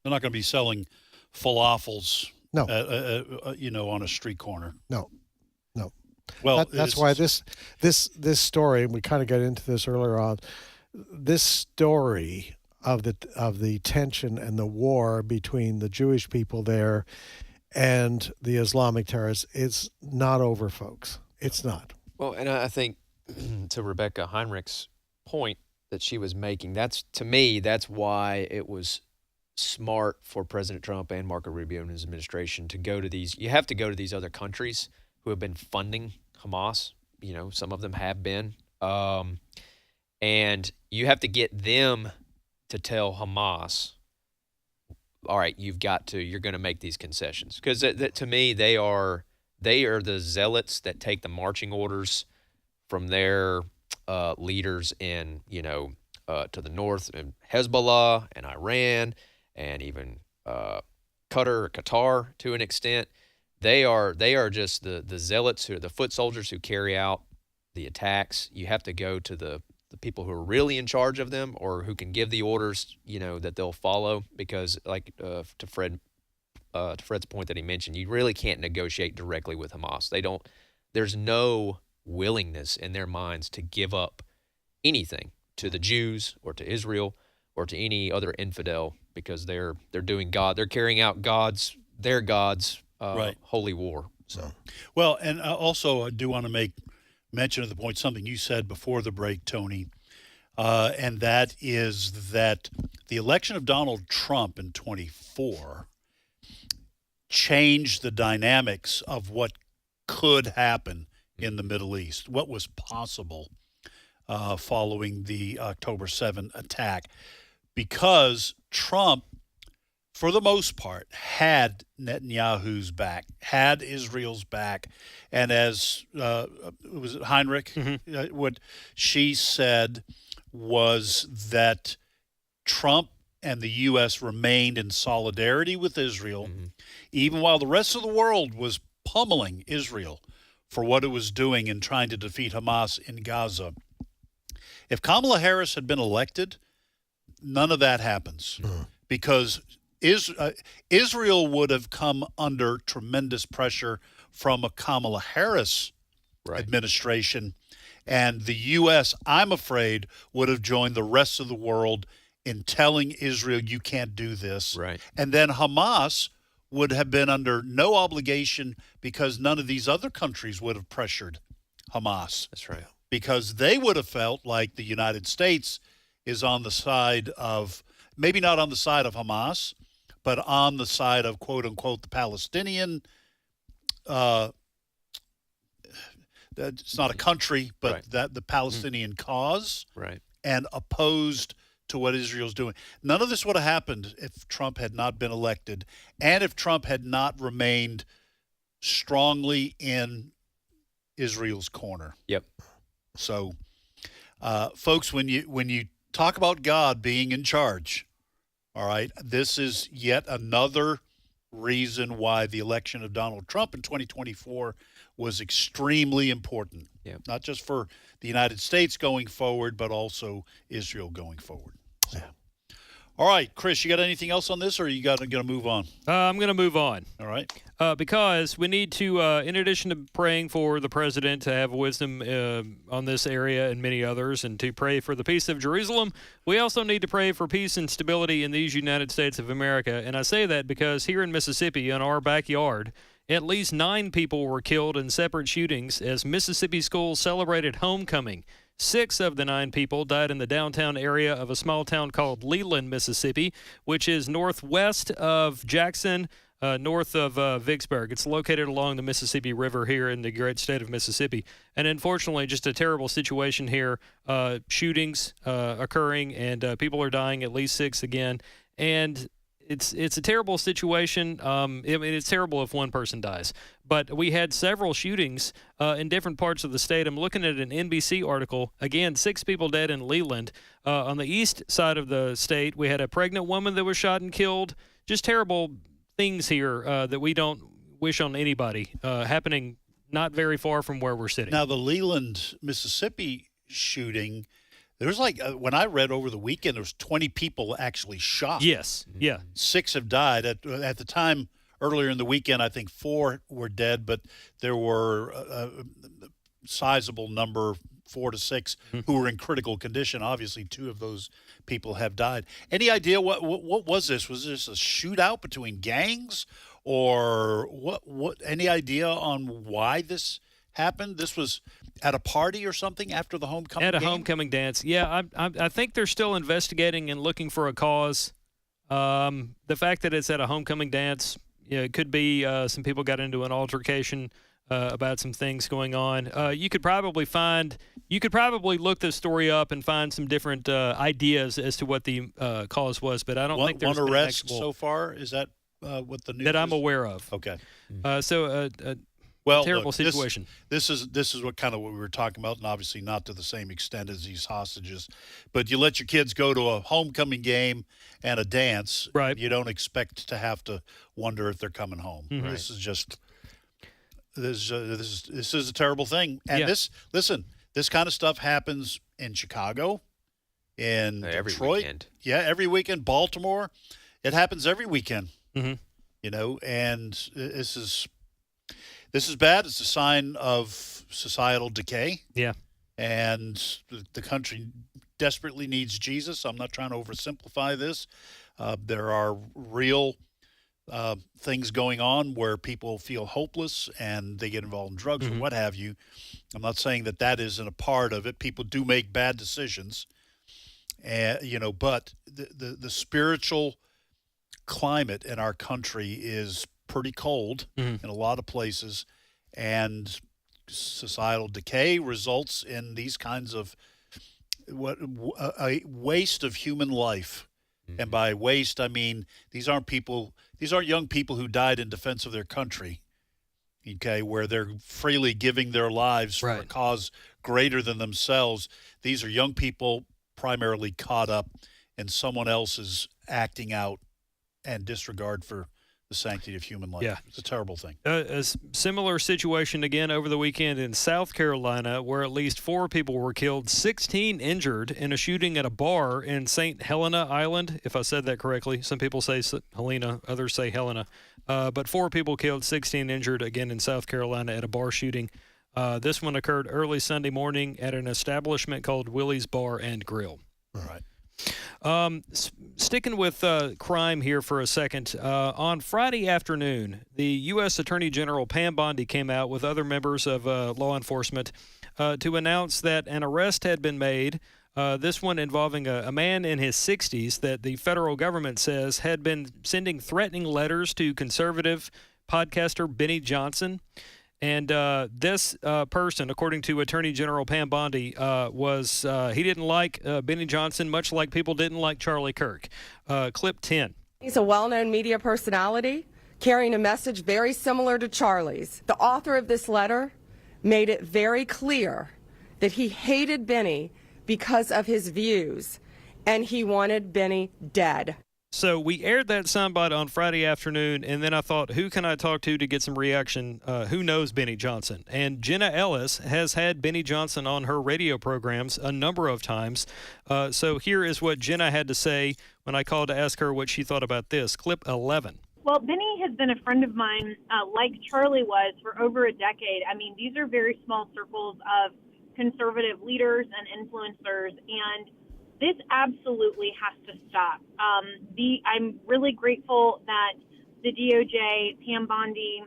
They're not going to be selling falafels, no, on a street corner. No. Well, that's why this story, and we kind of got into this earlier on, this story of the tension and the war between the Jewish people there and the Islamic terrorists is not over, folks. It's not. Well, and I think to Rebecca Heinrich's point that she was making, that's why it was smart for President Trump and Marco Rubio and his administration to go to these. You have to go to these other countries who have been funding Hamas. Some of them have been. And you have to get them to tell Hamas, all right, you're going to make these concessions. Because to me, they are the zealots that take the marching orders from their leaders in, to the north, and Hezbollah and Iran and even Qatar to an extent. They are just the zealots, who are the foot soldiers who carry out the attacks. You have to go to the people who are really in charge of them, or who can give the orders, that they'll follow. Because, like to Fred's point that he mentioned, you really can't negotiate directly with Hamas. There's no willingness in their minds to give up anything to the Jews or to Israel or to any other infidel, because they're carrying out their God's right. holy war. So, well, and also I do want to make mention of the point, something you said before the break, Tony, and that is that the election of Donald Trump in 24 changed the dynamics of what could happen in the Middle East, what was possible following the October 7 attack, because Trump, for the most part, had Netanyahu's back, had Israel's back. And as was it Heinrich, what she said was that Trump and the U.S. remained in solidarity with Israel, even while the rest of the world was pummeling Israel for what it was doing in trying to defeat Hamas in Gaza. If Kamala Harris had been elected, none of that happens, because Israel would have come under tremendous pressure from a Kamala Harris administration, and the U.S., I'm afraid, would have joined the rest of the world in telling Israel, you can't do this. Right. And then Hamas would have been under no obligation, because none of these other countries would have pressured Hamas. That's right. Because they would have felt like the United States is on the side of, maybe not on the side of Hamas, but on the side of, quote unquote, the Palestinian, it's not a country, but that the Palestinian cause, and opposed to what Israel's doing. None of this would have happened if Trump had not been elected, and if Trump had not remained strongly in Israel's corner. Yep. So, folks, when you talk about God being in charge, all right, this is yet another reason why the election of Donald Trump in 2024 was extremely important. Yep. Not just for the United States going forward, but also Israel going forward. So. All right, Chris, you got anything else on this, or you going to move on? I'm going to move on. All right. Because we need to, in addition to praying for the president to have wisdom on this area and many others, and to pray for the peace of Jerusalem, we also need to pray for peace and stability in these United States of America. And I say that because here in Mississippi, in our backyard, at least 9 people were killed in separate shootings as Mississippi schools celebrated homecoming. 6 of the 9 people died in the downtown area of a small town called Leland, Mississippi, which is northwest of Jackson, north of Vicksburg. It's located along the Mississippi River here in the great state of Mississippi. And unfortunately, just a terrible situation here. Shootings occurring, and people are dying, at least 6 again. And it's a terrible situation. It's terrible if one person dies. But we had several shootings in different parts of the state. I'm looking at an NBC article. Again, 6 people dead in Leland. On the east side of the state, we had a pregnant woman that was shot and killed. Just terrible things here that we don't wish on anybody, happening not very far from where we're sitting. Now, the Leland, Mississippi shooting, there was when I read over the weekend, there was 20 people actually shot. Yes, yeah. 6 have died. At the time, earlier in the weekend, I think 4 were dead, but there were a sizable number, 4 to 6, who were in critical condition. Obviously, 2 of those people have died. Any idea what was this? Was this a shootout between gangs, or what? Any idea on why this happened? This was at a party or something after the homecoming At a game? homecoming dance. Yeah, I think they're still investigating and looking for a cause. The fact that it's at a homecoming dance, it could be some people got into an altercation about some things going on. You could probably look this story up and find some different ideas as to what the cause was, but I don't think there's one been arrest actual, so far. Is that what the news that I'm is? aware of. Okay. Terrible look, situation. This is what we were talking about, and obviously not to the same extent as these hostages. But you let your kids go to a homecoming game and a dance. Right. You don't expect to have to wonder if they're coming home. Mm-hmm. This is just this is a terrible thing. And this kind of stuff happens in Chicago, in every Detroit. Weekend. Yeah, every weekend. Baltimore. It happens every weekend. Mm-hmm. And this is bad. It's a sign of societal decay. Yeah. And the country desperately needs Jesus. I'm not trying to oversimplify this. There are real things going on where people feel hopeless and they get involved in drugs or what have you. I'm not saying that isn't a part of it. People do make bad decisions. But the spiritual climate in our country is pretty cold in a lot of places, and societal decay results in these kinds of a waste of human life. And by waste, I mean these aren't young people who died in defense of their country, okay, where they're freely giving their lives for a cause greater than themselves. These are young people primarily caught up in someone else's acting out and disregard for the sanctity of human life. Yeah. It's a terrible thing. A similar situation again over the weekend in South Carolina, where at least 4 people were killed, 16 injured in a shooting at a bar in St. Helena Island, if I said that correctly. Some people say Helena, others say Helena. But 4 people killed, 16 injured, again in South Carolina at a bar shooting. This one occurred early Sunday morning at an establishment called Willie's Bar and Grill. All right. Sticking with crime here for a second, on Friday afternoon, the U.S. Attorney General Pam Bondi came out with other members of law enforcement to announce that an arrest had been made, this one involving a man in his 60s that the federal government says had been sending threatening letters to conservative podcaster Benny Johnson. And this person, according to Attorney General Pam Bondi, he didn't like Benny Johnson, much like people didn't like Charlie Kirk. Clip 10. He's a well-known media personality carrying a message very similar to Charlie's. The author of this letter made it very clear that he hated Benny because of his views, and he wanted Benny dead. So we aired that soundbite on Friday afternoon, and then I thought, who can I talk to get some reaction? Who knows Benny Johnson? And Jenna Ellis has had Benny Johnson on her radio programs a number of times. So here is what Jenna had to say when I called to ask her what she thought about this. Clip 11. Well, Benny has been a friend of mine, like Charlie was, for over a decade. I mean, these are very small circles of conservative leaders and influencers, and this absolutely has to stop. I'm really grateful that the DOJ, Pam Bondi,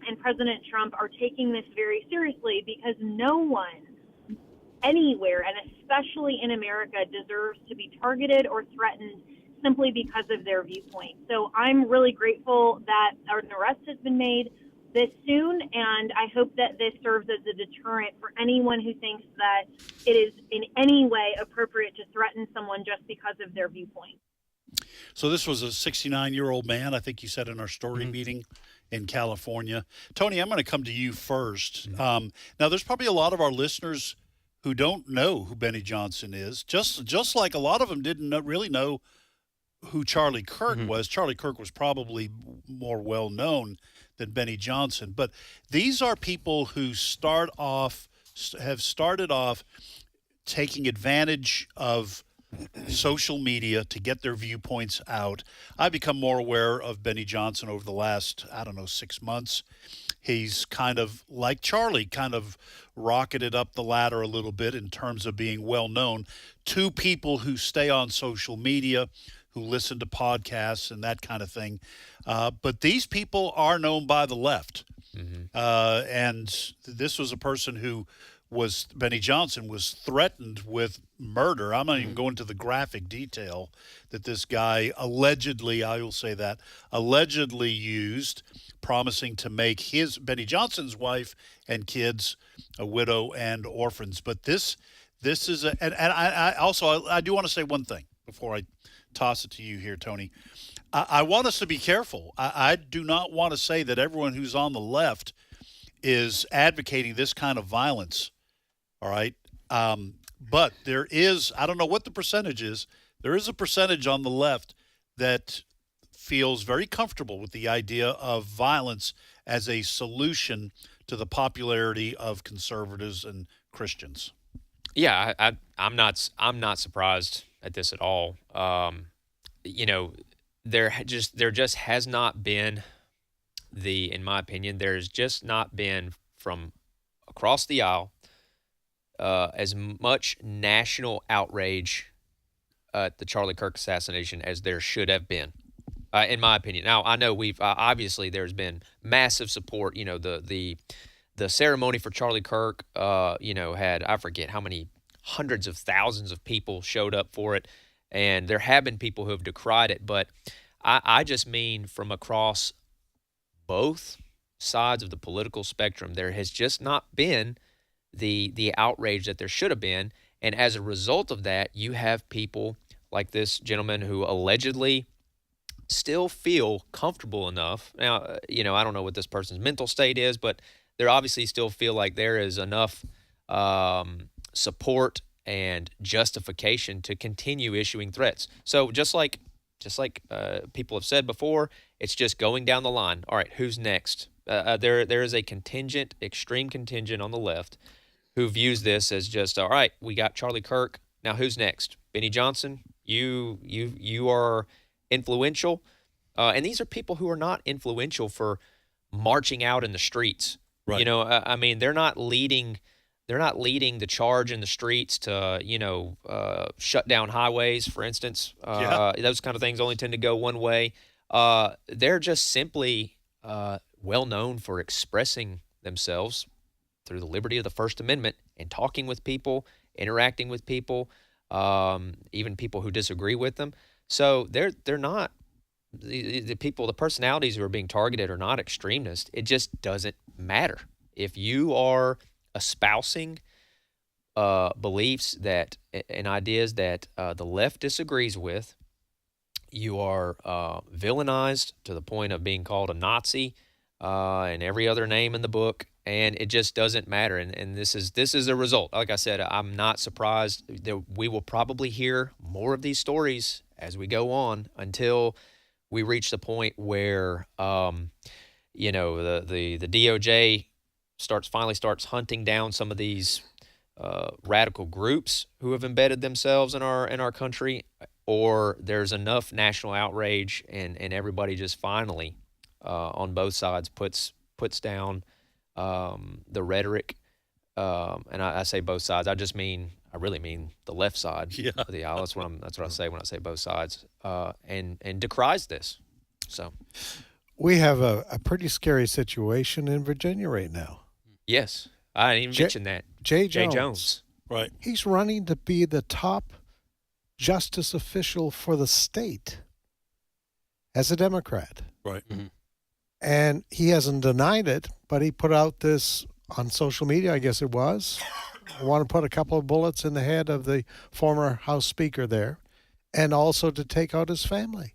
and President Trump are taking this very seriously, because no one anywhere, and especially in America, deserves to be targeted or threatened simply because of their viewpoint. So I'm really grateful that an arrest has been made this soon, and I hope that this serves as a deterrent for anyone who thinks that it is in any way appropriate to threaten someone just because of their viewpoint. So this was a 69-year-old man, I think you said in our story meeting in California. Tony, I'm going to come to you first. Now, there's probably a lot of our listeners who don't know who Benny Johnson is, just like a lot of them didn't really know who Charlie Kirk was. Charlie Kirk was probably more well-known than Benny Johnson. But these are people who have started off taking advantage of social media to get their viewpoints out. I've become more aware of Benny Johnson over the last, 6 months. He's kind of like Charlie, kind of rocketed up the ladder a little bit in terms of being well known to people who stay on social media, who listen to podcasts and that kind of thing. But these people are known by the left. And this was a person who Benny Johnson was threatened with murder. I'm not even going into the graphic detail that this guy allegedly used, promising to make Benny Johnson's wife and kids a widow and orphans. But this is I do want to say one thing before I toss it to you here, Tony. I want us to be careful. I do not want to say that everyone who's on the left is advocating this kind of violence, all right? But there is, I don't know what the percentage is, there is a percentage on the left that feels very comfortable with the idea of violence as a solution to the popularity of conservatives and Christians. Yeah, I'm not surprised at this at all. There just has not been in my opinion, there's just not been from across the aisle as much national outrage at the Charlie Kirk assassination as there should have been, in my opinion. Now, I know we've obviously there's been massive support. The ceremony for Charlie Kirk, had, I forget how many hundreds of thousands of people showed up for it, and there have been people who have decried it. But I just mean from across both sides of the political spectrum, there has just not been the outrage that there should have been. And as a result of that, you have people like this gentleman who allegedly still feel comfortable enough. Now, I don't know what this person's mental state is, but they obviously still feel like there is enough support and justification to continue issuing threats. So just like people have said before, it's just going down the line. All right, who's next? There is a extreme contingent on the left who views this as just, all right, we got Charlie Kirk. Now who's next? Benny Johnson, you are influential. And these are people who are not influential for marching out in the streets. Right. They're not leading the charge in the streets to, shut down highways, for instance. Those kind of things only tend to go one way. They're just simply well known for expressing themselves through the liberty of the First Amendment and talking with people, interacting with people, even people who disagree with them. So they're not the personalities who are being targeted are not extremists. It just doesn't matter. If you are espousing beliefs that and ideas that the left disagrees with, you are villainized to the point of being called a Nazi and every other name in the book, and it just doesn't matter. And this is a result. Like I said, I'm not surprised that we will probably hear more of these stories as we go on until we reach the point where the DOJ finally starts hunting down some of these radical groups who have embedded themselves in our country, or there's enough national outrage and everybody just finally on both sides puts down the rhetoric. And I say both sides. I really mean the left side of the aisle. That's what I say when I say both sides. And decries this. So we have a pretty scary situation in Virginia right now. Yes, I didn't even mention that. Jay Jones. Right. He's running to be the top justice official for the state as a Democrat. Right. Mm-hmm. And he hasn't denied it, but he put out this on social media, I guess it was. I want to put a couple of bullets in the head of the former House Speaker there, and also to take out his family.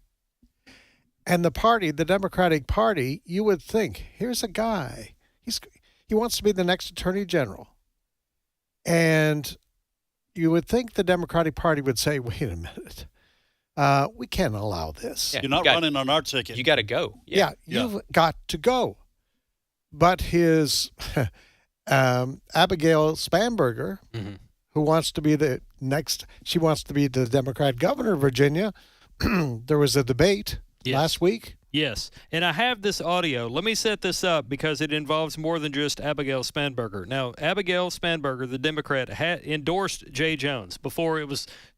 And the party, the Democratic Party, you would think, here's a guy. He wants to be the next Attorney General. And you would think the Democratic Party would say, wait a minute. We can't allow this. You're not running on our ticket. You got to go. Yeah, you've got to go. But his Abigail Spanberger, who wants to be she wants to be the Democrat governor of Virginia. There was a debate last week. Yes, and I have this audio. Let me set this up because it involves more than just Abigail Spanberger. Now, Abigail Spanberger, the Democrat, had endorsed Jay Jones before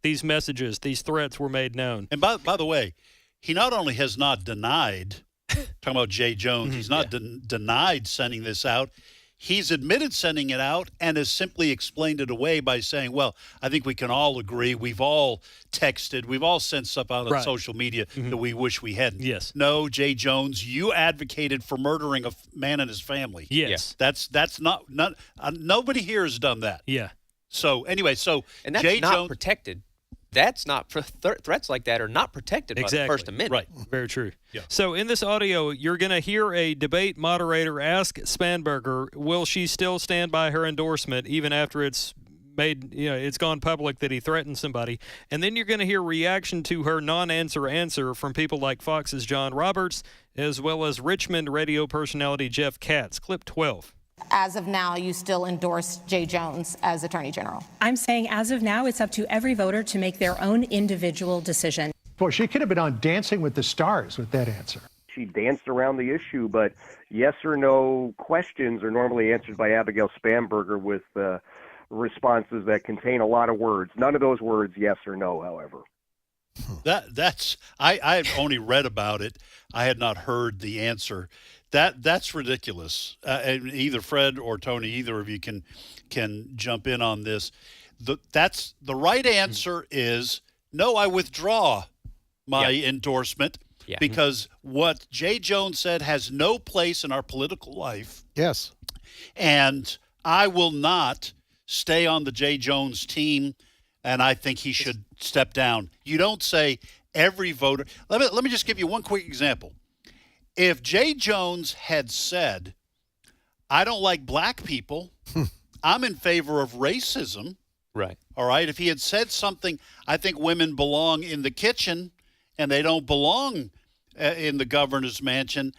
these messages, these threats were made known. And by the way, he not only has not denied, talking about Jay Jones, he's not denied sending this out. He's admitted sending it out and has simply explained it away by saying, well, I think we can all agree. We've all texted. We've all sent stuff out on social media that we wish we hadn't. Yes. No, Jay Jones, you advocated for murdering a man and his family. Yes. That's not nobody here has done that. Yeah. So anyway, and that's Jay not Jones, protected. That's not threats like that are not protected by the First Amendment. Right. Very true. Yeah. So in this audio, you're going to hear a debate moderator ask Spanberger, will she still stand by her endorsement even after it's it's gone public that he threatened somebody? And then you're going to hear reaction to her non-answer from people like Fox's John Roberts, as well as Richmond radio personality Jeff Katz. Clip 12. As of now, you still endorse Jay Jones as Attorney General? I'm saying as of now, it's up to every voter to make their own individual decision. Boy, she could have been on Dancing with the Stars with that answer. She danced around the issue, but yes or no questions are normally answered by Abigail Spanberger with responses that contain a lot of words. None of those words, yes or no, however. I've only read about it. I had not heard the answer. That's ridiculous. And either Fred or Tony, either of you can jump in on this. The right answer is no. I withdraw my endorsement because what Jay Jones said has no place in our political life. Yes, and I will not stay on the Jay Jones team. And I think he should step down. You don't say every voter. Let me just give you one quick example. If Jay Jones had said, I don't like black people, I'm in favor of racism. Right. All right. If he had said something, I think women belong in the kitchen and they don't belong in the governor's mansion,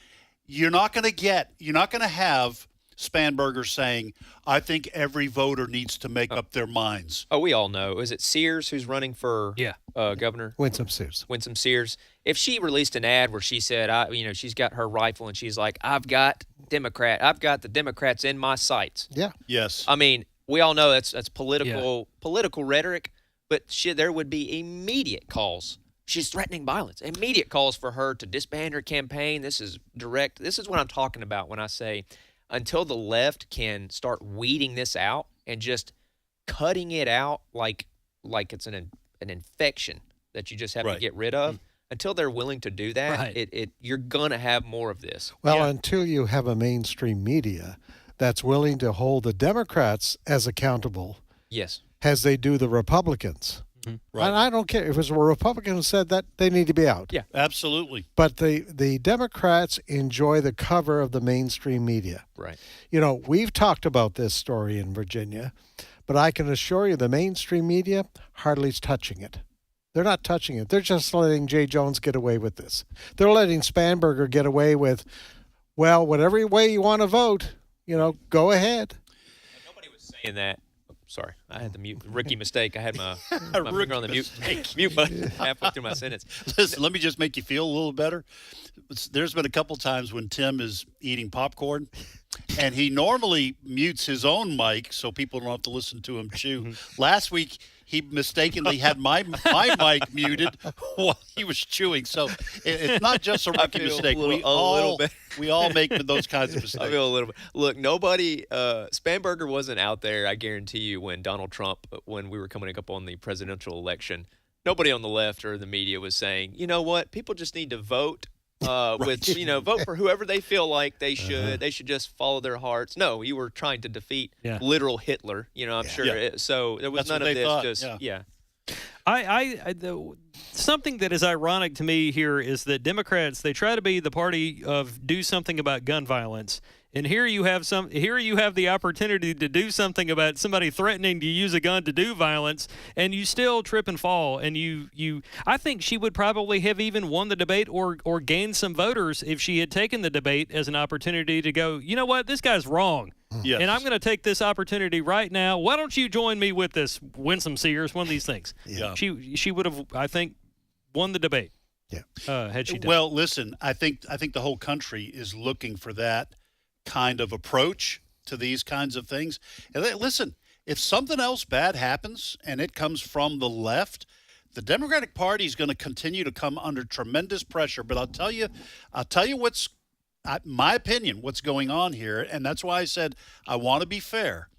you're not going to have Spanberger saying, I think every voter needs to make up their minds. Oh, we all know. Is it Sears who's running for governor? Winsome Sears. Winsome Sears. If she released an ad where she said, she's got her rifle and she's like, I've got the Democrats in my sights. Yeah. Yes. I mean, we all know that's political rhetoric, but there would be immediate calls. She's threatening violence. Immediate calls for her to disband her campaign. This is direct. This is what I'm talking about when I say until the left can start weeding this out and just cutting it out like it's an infection that you just have to get rid of, until they're willing to do that, you're going to have more of this. Well, until you have a mainstream media that's willing to hold the Democrats as accountable Yes. as they do the Republicans. Right. And I don't care if it was a Republican who said that, they need to be out. Yeah, absolutely. But the Democrats enjoy the cover of the mainstream media. Right. You know, we've talked about this story in Virginia, but I can assure you the mainstream media hardly is touching it. They're not touching it. They're just letting Jay Jones get away with this. They're letting Spanberger get away with, well, whatever way you want to vote, go ahead. Nobody was saying that. Sorry, I had the rookie mistake. I had my finger on the mute button halfway through my sentence. Listen, let me just make you feel a little better. There's been a couple times when Tim is eating popcorn, and he normally mutes his own mic so people don't have to listen to him chew. Last week, he mistakenly had my mic muted while he was chewing. So it's not just a rookie mistake. We all make those kinds of mistakes. I feel a little bit. Look, nobody, Spanberger wasn't out there, I guarantee you, when Donald Trump, when we were coming up on the presidential election, nobody on the left or the media was saying, you know what, people just need to vote. Vote for whoever they feel like they should. They should just follow their hearts. No, you were trying to defeat literal Hitler. I'm sure. So there was none of this. Something that is ironic to me here is that Democrats, they try to be the party of do something about gun violence. And here you have the opportunity to do something about somebody threatening to use a gun to do violence, and you still trip and fall. And I think she would probably have even won the debate or gained some voters if she had taken the debate as an opportunity to go, you know what, this guy's wrong. Yes. And I'm going to take this opportunity right now. Why don't you join me with this, Winsome Sears, one of these things? Yeah. She would have, I think, won the debate. Yeah. Had she done. Well, listen, I think the whole country is looking for that kind of approach to these kinds of things. And listen, if something else bad happens and it comes from the left, the Democratic Party is going to continue to come under tremendous pressure. But I'll tell you what's my opinion, what's going on here, and that's why I said I want to be fair.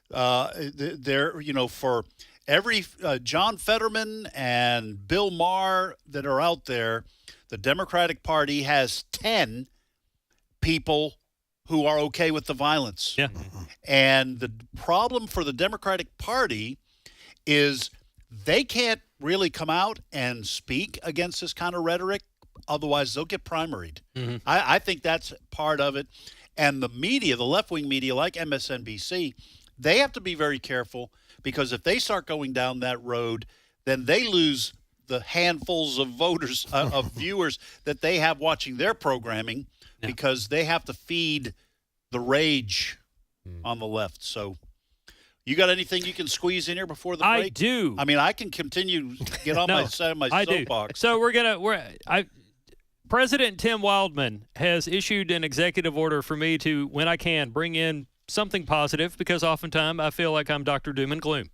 For every John Fetterman and Bill Maher that are out there, the Democratic Party has 10 people who are okay with the violence. Yeah. And the problem for the Democratic Party is they can't really come out and speak against this kind of rhetoric. Otherwise, they'll get primaried. Mm-hmm. I think that's part of it. And the media, the left-wing media like MSNBC, they have to be very careful because if they start going down that road, then they lose the handfuls of voters, of viewers that they have watching their programming because they have to feed the rage on the left. So you got anything you can squeeze in here before the break? I do. I mean, I can continue to get on my soapbox. So President Tim Wildmon has issued an executive order for me to, when I can, bring in something positive because oftentimes I feel like I'm Dr. Doom and Gloom.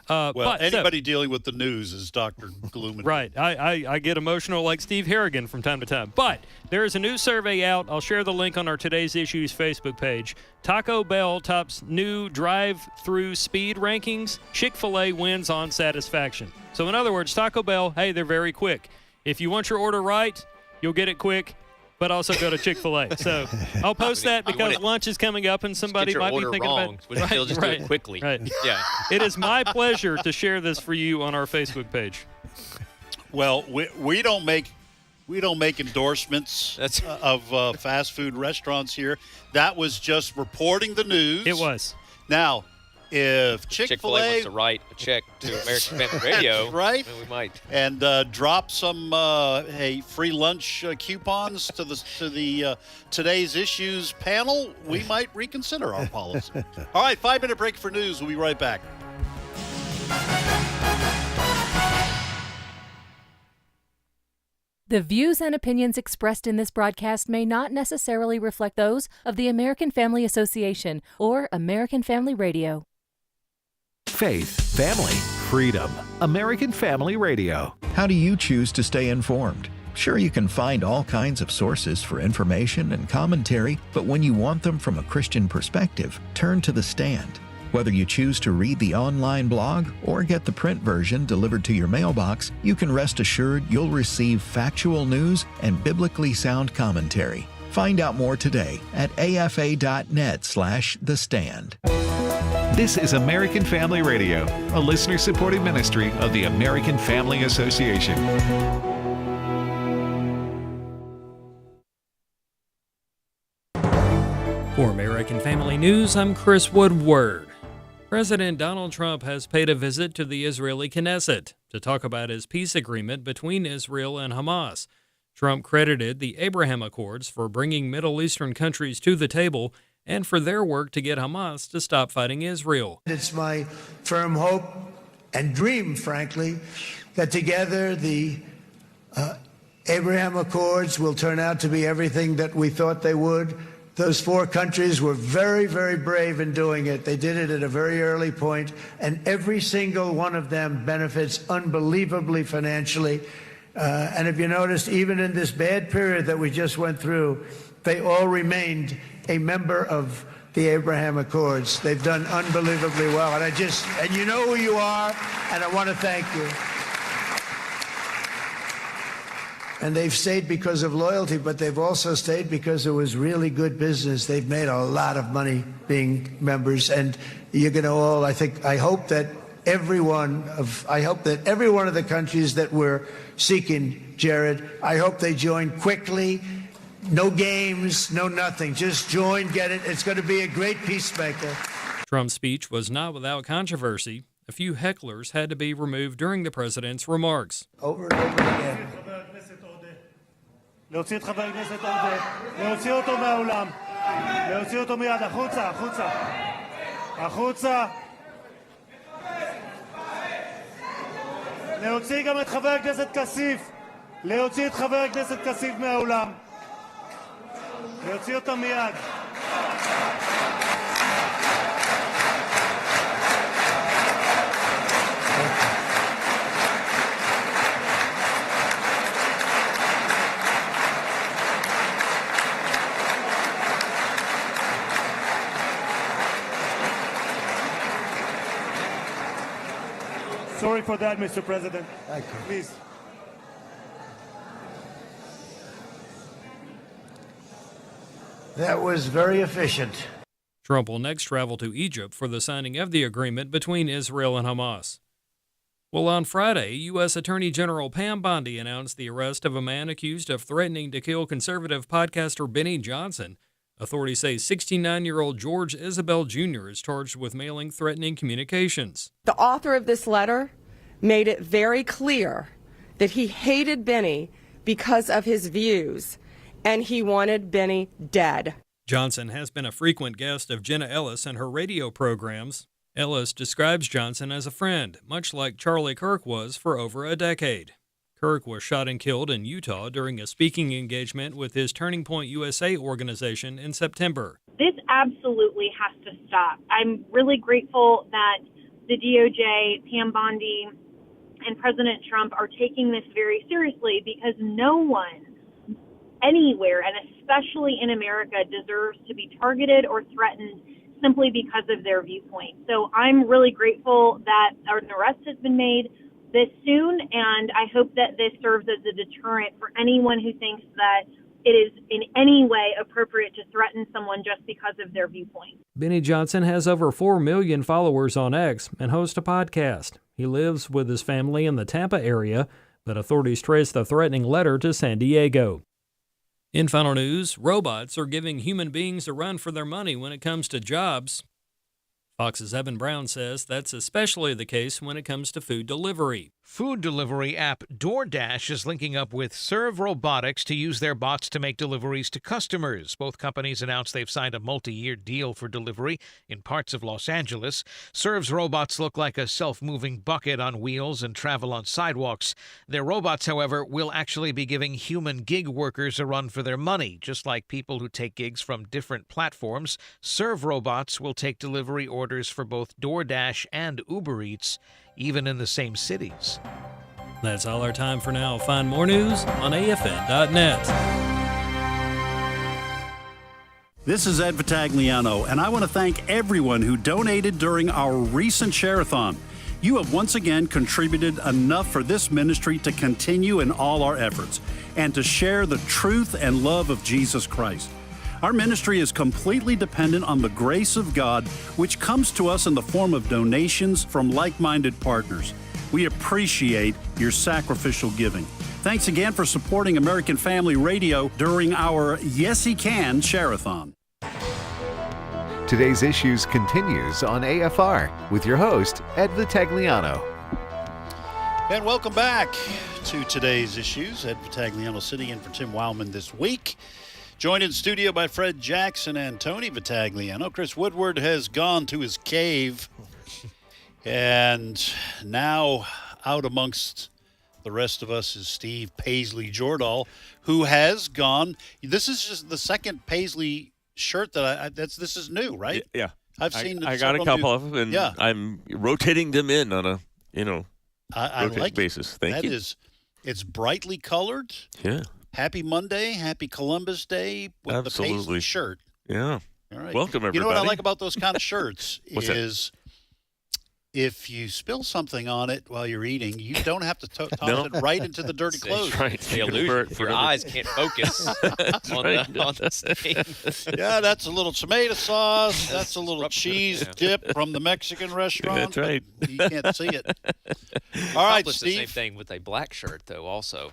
Anybody dealing with the news is Dr. Gloom. Right. I get emotional like Steve Harrigan from time to time. But there is a new survey out. I'll share the link on our Today's Issues Facebook page. Taco Bell tops new drive-through speed rankings. Chick-fil-A wins on satisfaction. So in other words, Taco Bell, hey, they're very quick. If you want your order right, you'll get it quick. But also go to Chick-fil-A. So I'll post that because lunch is coming up and somebody might be thinking about it. They'll just do it quickly. Right. Yeah. It is my pleasure to share this for you on our Facebook page. Well, we don't make endorsements of fast food restaurants here. That was just reporting the news. It was. Now, if Chick-fil-A wants to write a check to American Family Radio, right? Then we might. And drop some free lunch coupons to the Today's Issues panel, we might reconsider our policy. All right, 5-minute break for news. We'll be right back. The views and opinions expressed in this broadcast may not necessarily reflect those of the American Family Association or American Family Radio. Faith, family, freedom. American Family Radio. How do you choose to stay informed? Sure, you can find all kinds of sources for information and commentary, but when you want them from a Christian perspective, turn to The Stand. Whether you choose to read the online blog or get the print version delivered to your mailbox, you can rest assured you'll receive factual news and biblically sound commentary. Find out more today at afa.net/thestand. This is American Family Radio, a listener-supported ministry of the American Family Association. For American Family News, I'm Chris Woodward. President Donald Trump has paid a visit to the Israeli Knesset to talk about his peace agreement between Israel and Hamas. Trump credited the Abraham Accords for bringing Middle Eastern countries to the table and for their work to get Hamas to stop fighting Israel. It's my firm hope and dream, frankly, that together the Abraham Accords will turn out to be everything that we thought they would. Those four countries were very, very brave in doing it. They did it at a very early point, and every single one of them benefits unbelievably financially. And if you noticed, even in this bad period that we just went through, they all remained a member of the Abraham Accords. They've done unbelievably well. And you know who you are, and I want to thank you. And they've stayed because of loyalty, but they've also stayed because it was really good business. They've made a lot of money being members, and you're going to all, I hope that every one of the countries that we're seeking, Jared, I hope they join quickly. No games, no nothing. Just join, get it. It's going to be a great peacemaker. Trump's speech was not without controversy. A few hecklers had to be removed during the president's remarks. Over and over again. להוציא את חבר הכנסת עודה, להוציא אותו מהאולם, להוציא אותו מיד, החוצה, החוצה, החוצה. להוציא גם את חבר הכנסת כסיף, להוציא את חבר הכנסת כסיף מהאולם, להוציא אותו מיד. Sorry for that, Mr. President. Thank you. Please. That was very efficient. Trump will next travel to Egypt for the signing of the agreement between Israel and Hamas. Well, on Friday, U.S. Attorney General Pam Bondi announced the arrest of a man accused of threatening to kill conservative podcaster Benny Johnson. Authorities say 69-year-old George Isabel Jr. is charged with mailing threatening communications. The author of this letter made it very clear that he hated Benny because of his views, and he wanted Benny dead. Johnson has been a frequent guest of Jenna Ellis and her radio programs. Ellis describes Johnson as a friend, much like Charlie Kirk was for over a decade. Kirk was shot and killed in Utah during a speaking engagement with his Turning Point USA organization in September. This absolutely has to stop. I'm really grateful that the DOJ, Pam Bondi, and President Trump are taking this very seriously, because no one anywhere, and especially in America, deserves to be targeted or threatened simply because of their viewpoint. So I'm really grateful that an arrest has been made this soon, and I hope that this serves as a deterrent for anyone who thinks that it is in any way appropriate to threaten someone just because of their viewpoint. Benny Johnson has over 4 million followers on X and hosts a podcast. He lives with his family in the Tampa area, but authorities trace the threatening letter to San Diego. In final news, robots are giving human beings a run for their money when it comes to jobs. Fox's Evan Brown says that's especially the case when it comes to food delivery. Food delivery app DoorDash is linking up with Serve Robotics to use their bots to make deliveries to customers. Both companies announced they've signed a multi-year deal for delivery in parts of Los Angeles. Serve's robots look like a self-moving bucket on wheels and travel on sidewalks. Their robots, however, will actually be giving human gig workers a run for their money. Just like people who take gigs from different platforms, Serve robots will take delivery orders for both DoorDash and Uber Eats, even in the same cities. That's all our time for now. Find more news on AFN.net. This is Ed Vitagliano, and I want to thank everyone who donated during our recent share-a-thon. You have once again contributed enough for this ministry to continue in all our efforts and to share the truth and love of Jesus Christ. Our ministry is completely dependent on the grace of God, which comes to us in the form of donations from like-minded partners. We appreciate your sacrificial giving. Thanks again for supporting American Family Radio during our Yes He Can Share-a-thon. Today's Issues continues on AFR with your host, Ed Vitagliano. And welcome back to Today's Issues. Ed Vitagliano sitting in for Tim Wildmon this week. Joined in studio by Fred Jackson and Tony Vitagliano. Chris Woodward has gone to his cave and now out amongst the rest of us is Steve Paisley Jordahl, who has gone. This is just the second Paisley shirt that this is new, right? Yeah. I've seen I got a couple of them, and yeah. I'm rotating them in on a, I like basis. Thank you. It's brightly colored. Yeah. Happy Monday, happy Columbus Day with the Paisley shirt. Yeah. All right. Welcome, everybody. You know what I like about those kind of shirts is if you spill something on it while you're eating, you don't have to toss it right into the dirty clothes. That's right. The illusion. Your eyes can't focus on the stain. Yeah, that's a little tomato sauce. That's a little cheese dip from the Mexican restaurant. That's right. You can't see it. All right, Steve. The same thing with a black shirt, though, also.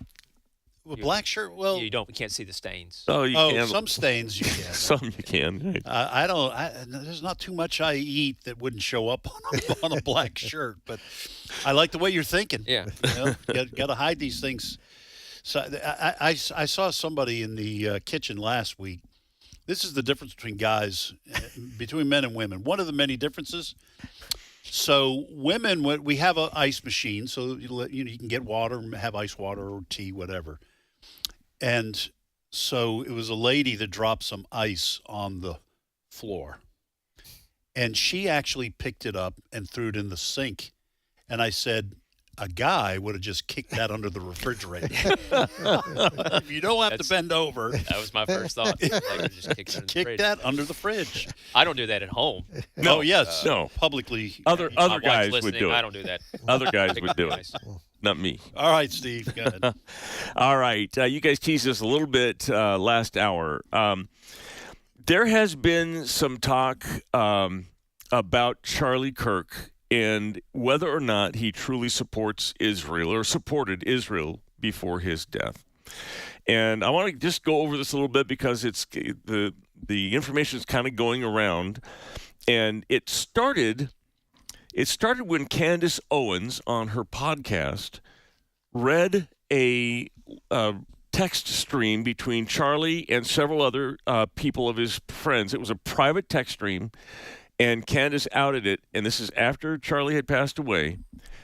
A black shirt? Well, you can't see the stains. Oh, you can. Some stains you can. Some you can. Right. There's not too much I eat that wouldn't show up on a black shirt, but I like the way you're thinking. Yeah. Got to hide these things. So I saw somebody in the kitchen last week. This is the difference between guys, between men and women. One of the many differences. So women, we have an ice machine, so you can get water, have ice water or tea, whatever. And so it was a lady that dropped some ice on the floor. And she actually picked it up and threw it in the sink. And I said, a guy would have just kicked that under the refrigerator. If you don't have to bend over. That was my first thought. Just kick that under the fridge. I don't do that at home. No, no. Publicly. Other guys would do it. I don't do that. Other guys would do it. Not me. All right, Steve. Go ahead. All right. You guys teased us a little bit last hour. There has been some talk about Charlie Kirk and whether or not he truly supports Israel or supported Israel before his death. And I want to just go over this a little bit because it's the information is kind of going around. And it started when Candace Owens on her podcast read a text stream between Charlie and several other people of his friends. It was a private text stream, and Candace outed it, and this is after Charlie had passed away.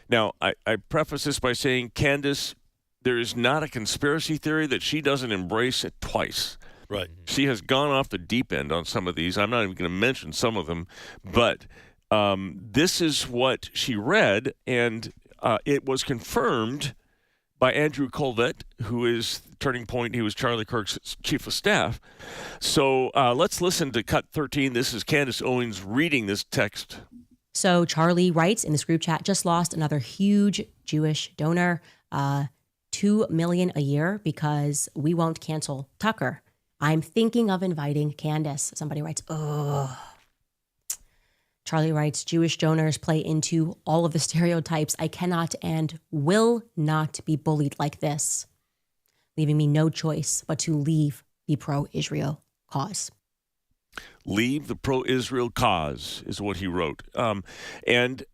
Now, I preface this by saying, Candace, there is not a conspiracy theory that she doesn't embrace it twice. Right. She has gone off the deep end on some of these. I'm not even going to mention some of them, but this is what she read, and it was confirmed by Andrew Colvett, who is Turning Point. He was Charlie Kirk's chief of staff. So let's listen to Cut 13. This is Candace Owens reading this text. So Charlie writes in this group chat, just lost another huge Jewish donor, $2 million a year because we won't cancel Tucker. I'm thinking of inviting Candace. Somebody writes, oh. Charlie writes, Jewish donors play into all of the stereotypes. I cannot and will not be bullied like this, leaving me no choice but to leave the pro-Israel cause. Leave the pro-Israel cause is what he wrote. And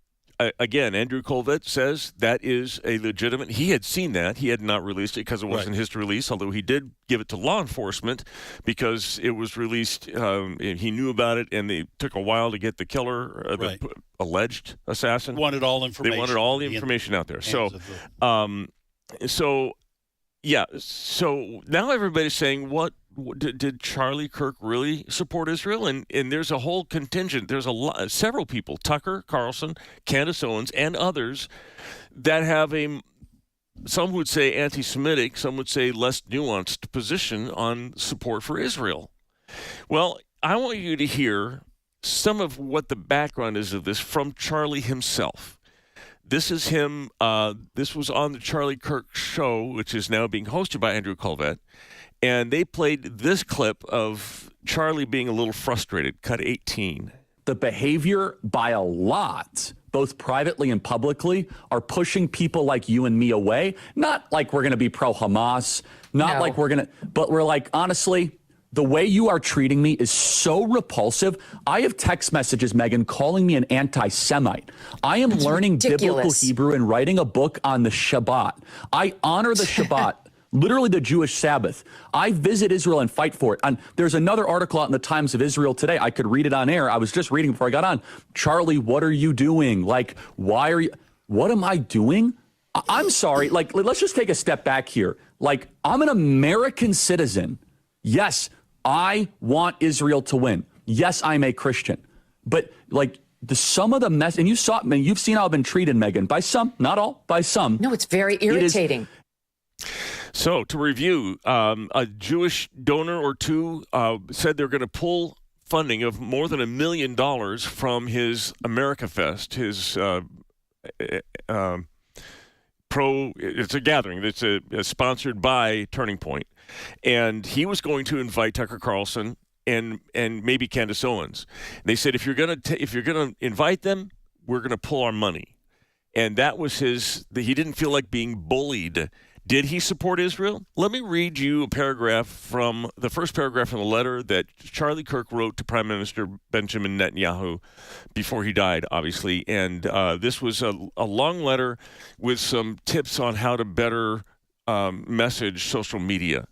again, Andrew Colvett says that is a legitimate. He had seen that. He had not released it because it wasn't his to release, although he did give it to law enforcement because it was released. He knew about it, and they took a while to get the killer, the alleged assassin. Wanted all information. They wanted all the information out there. So now everybody's saying, what did Charlie Kirk really support Israel? And there's a whole contingent. There's several people, Tucker Carlson, Candace Owens, and others that have some would say anti-Semitic, some would say less nuanced position on support for Israel. Well, I want you to hear some of what the background is of this from Charlie himself. This is him. This was on the Charlie Kirk show, which is now being hosted by Andrew Colvett. And they played this clip of Charlie being a little frustrated. Cut 18. The behavior by a lot, both privately and publicly, are pushing people like you and me away. Not like we're going to be pro-Hamas, not like we're going to, but we're like, honestly, the way you are treating me is so repulsive. I have text messages, Megan, calling me an anti-Semite. I am learning biblical Hebrew and writing a book on the Shabbat. I honor the Shabbat. Literally the Jewish Sabbath. I visit Israel and fight for it. And there's another article out in the Times of Israel today. I could read it on air. I was just reading before I got on. Charlie, what are you doing? Like, why are you? What am I doing? I'm sorry. Like, let's just take a step back here. Like, I'm an American citizen. Yes, I want Israel to win. Yes, I'm a Christian. But like some of the mess, and you've seen how I've been treated, Megan, by some, not all, by some. No, it's very irritating. So, to review, a Jewish donor or two said they're going to pull funding of more than $1 million from his America Fest, his it's a gathering that's sponsored by Turning Point. And he was going to invite Tucker Carlson and maybe Candace Owens. They said, if you're going to invite them, we're going to pull our money. And that was he didn't feel like being bullied. Did he support Israel? Let me read you a paragraph from the first paragraph from the letter that Charlie Kirk wrote to Prime Minister Benjamin Netanyahu before he died, obviously. And this was a long letter with some tips on how to better message social media.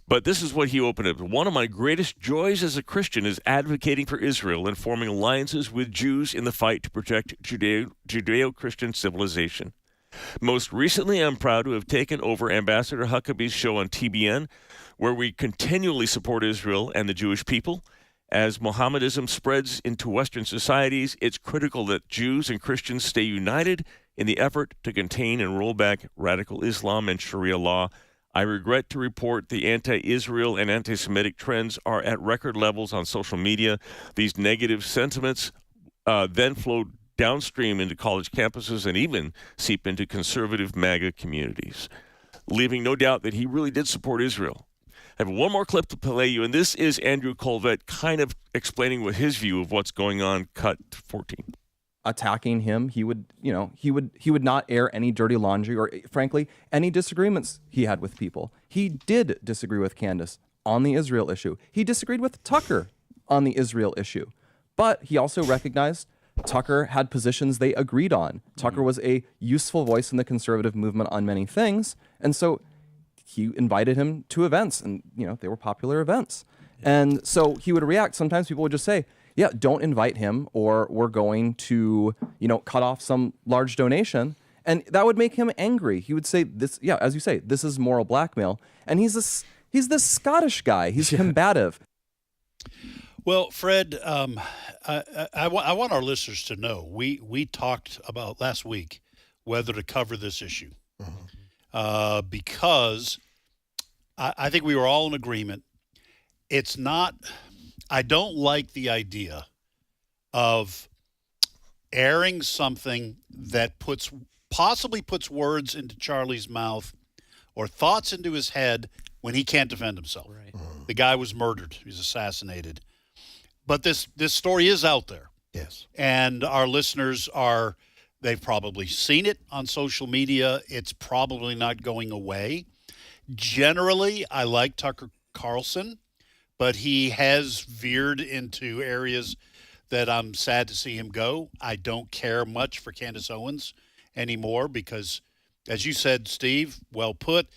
But this is what he opened it. One of my greatest joys as a Christian is advocating for Israel and forming alliances with Jews in the fight to protect Judeo-Christian civilization. Most recently, I'm proud to have taken over Ambassador Huckabee's show on TBN, where we continually support Israel and the Jewish people. As Mohammedanism spreads into Western societies, it's critical that Jews and Christians stay united in the effort to contain and roll back radical Islam and Sharia law. I regret to report the anti-Israel and anti-Semitic trends are at record levels on social media. These negative sentiments then flow downstream into college campuses and even seep into conservative MAGA communities, leaving no doubt that he really did support Israel. I have one more clip to play you, and this is Andrew Colvett kind of explaining what his view of what's going on. Cut 14. Attacking him, he would not air any dirty laundry or, frankly, any disagreements he had with people. He did disagree with Candace on the Israel issue. He disagreed with Tucker on the Israel issue, but he also recognized Tucker had positions they agreed on. Tucker was a useful voice in the conservative movement on many things, and so he invited him to events, and they were popular events. And so he would react. Sometimes people would just say, yeah, don't invite him, or we're going to, cut off some large donation. And that would make him angry. He would say this, yeah, as you say, this is moral blackmail. And he's this Scottish guy. He's combative. Well, Fred, I want our listeners to know we talked about last week whether to cover this issue because I think we were all in agreement. It's not. I don't like the idea of airing something that possibly puts words into Charlie's mouth or thoughts into his head when he can't defend himself. Right. The guy was murdered. He was assassinated. But this story is out there. Yes. And our listeners they've probably seen it on social media. It's probably not going away. Generally, I like Tucker Carlson, but he has veered into areas that I'm sad to see him go. I don't care much for Candace Owens anymore because, as you said, Steve, well put,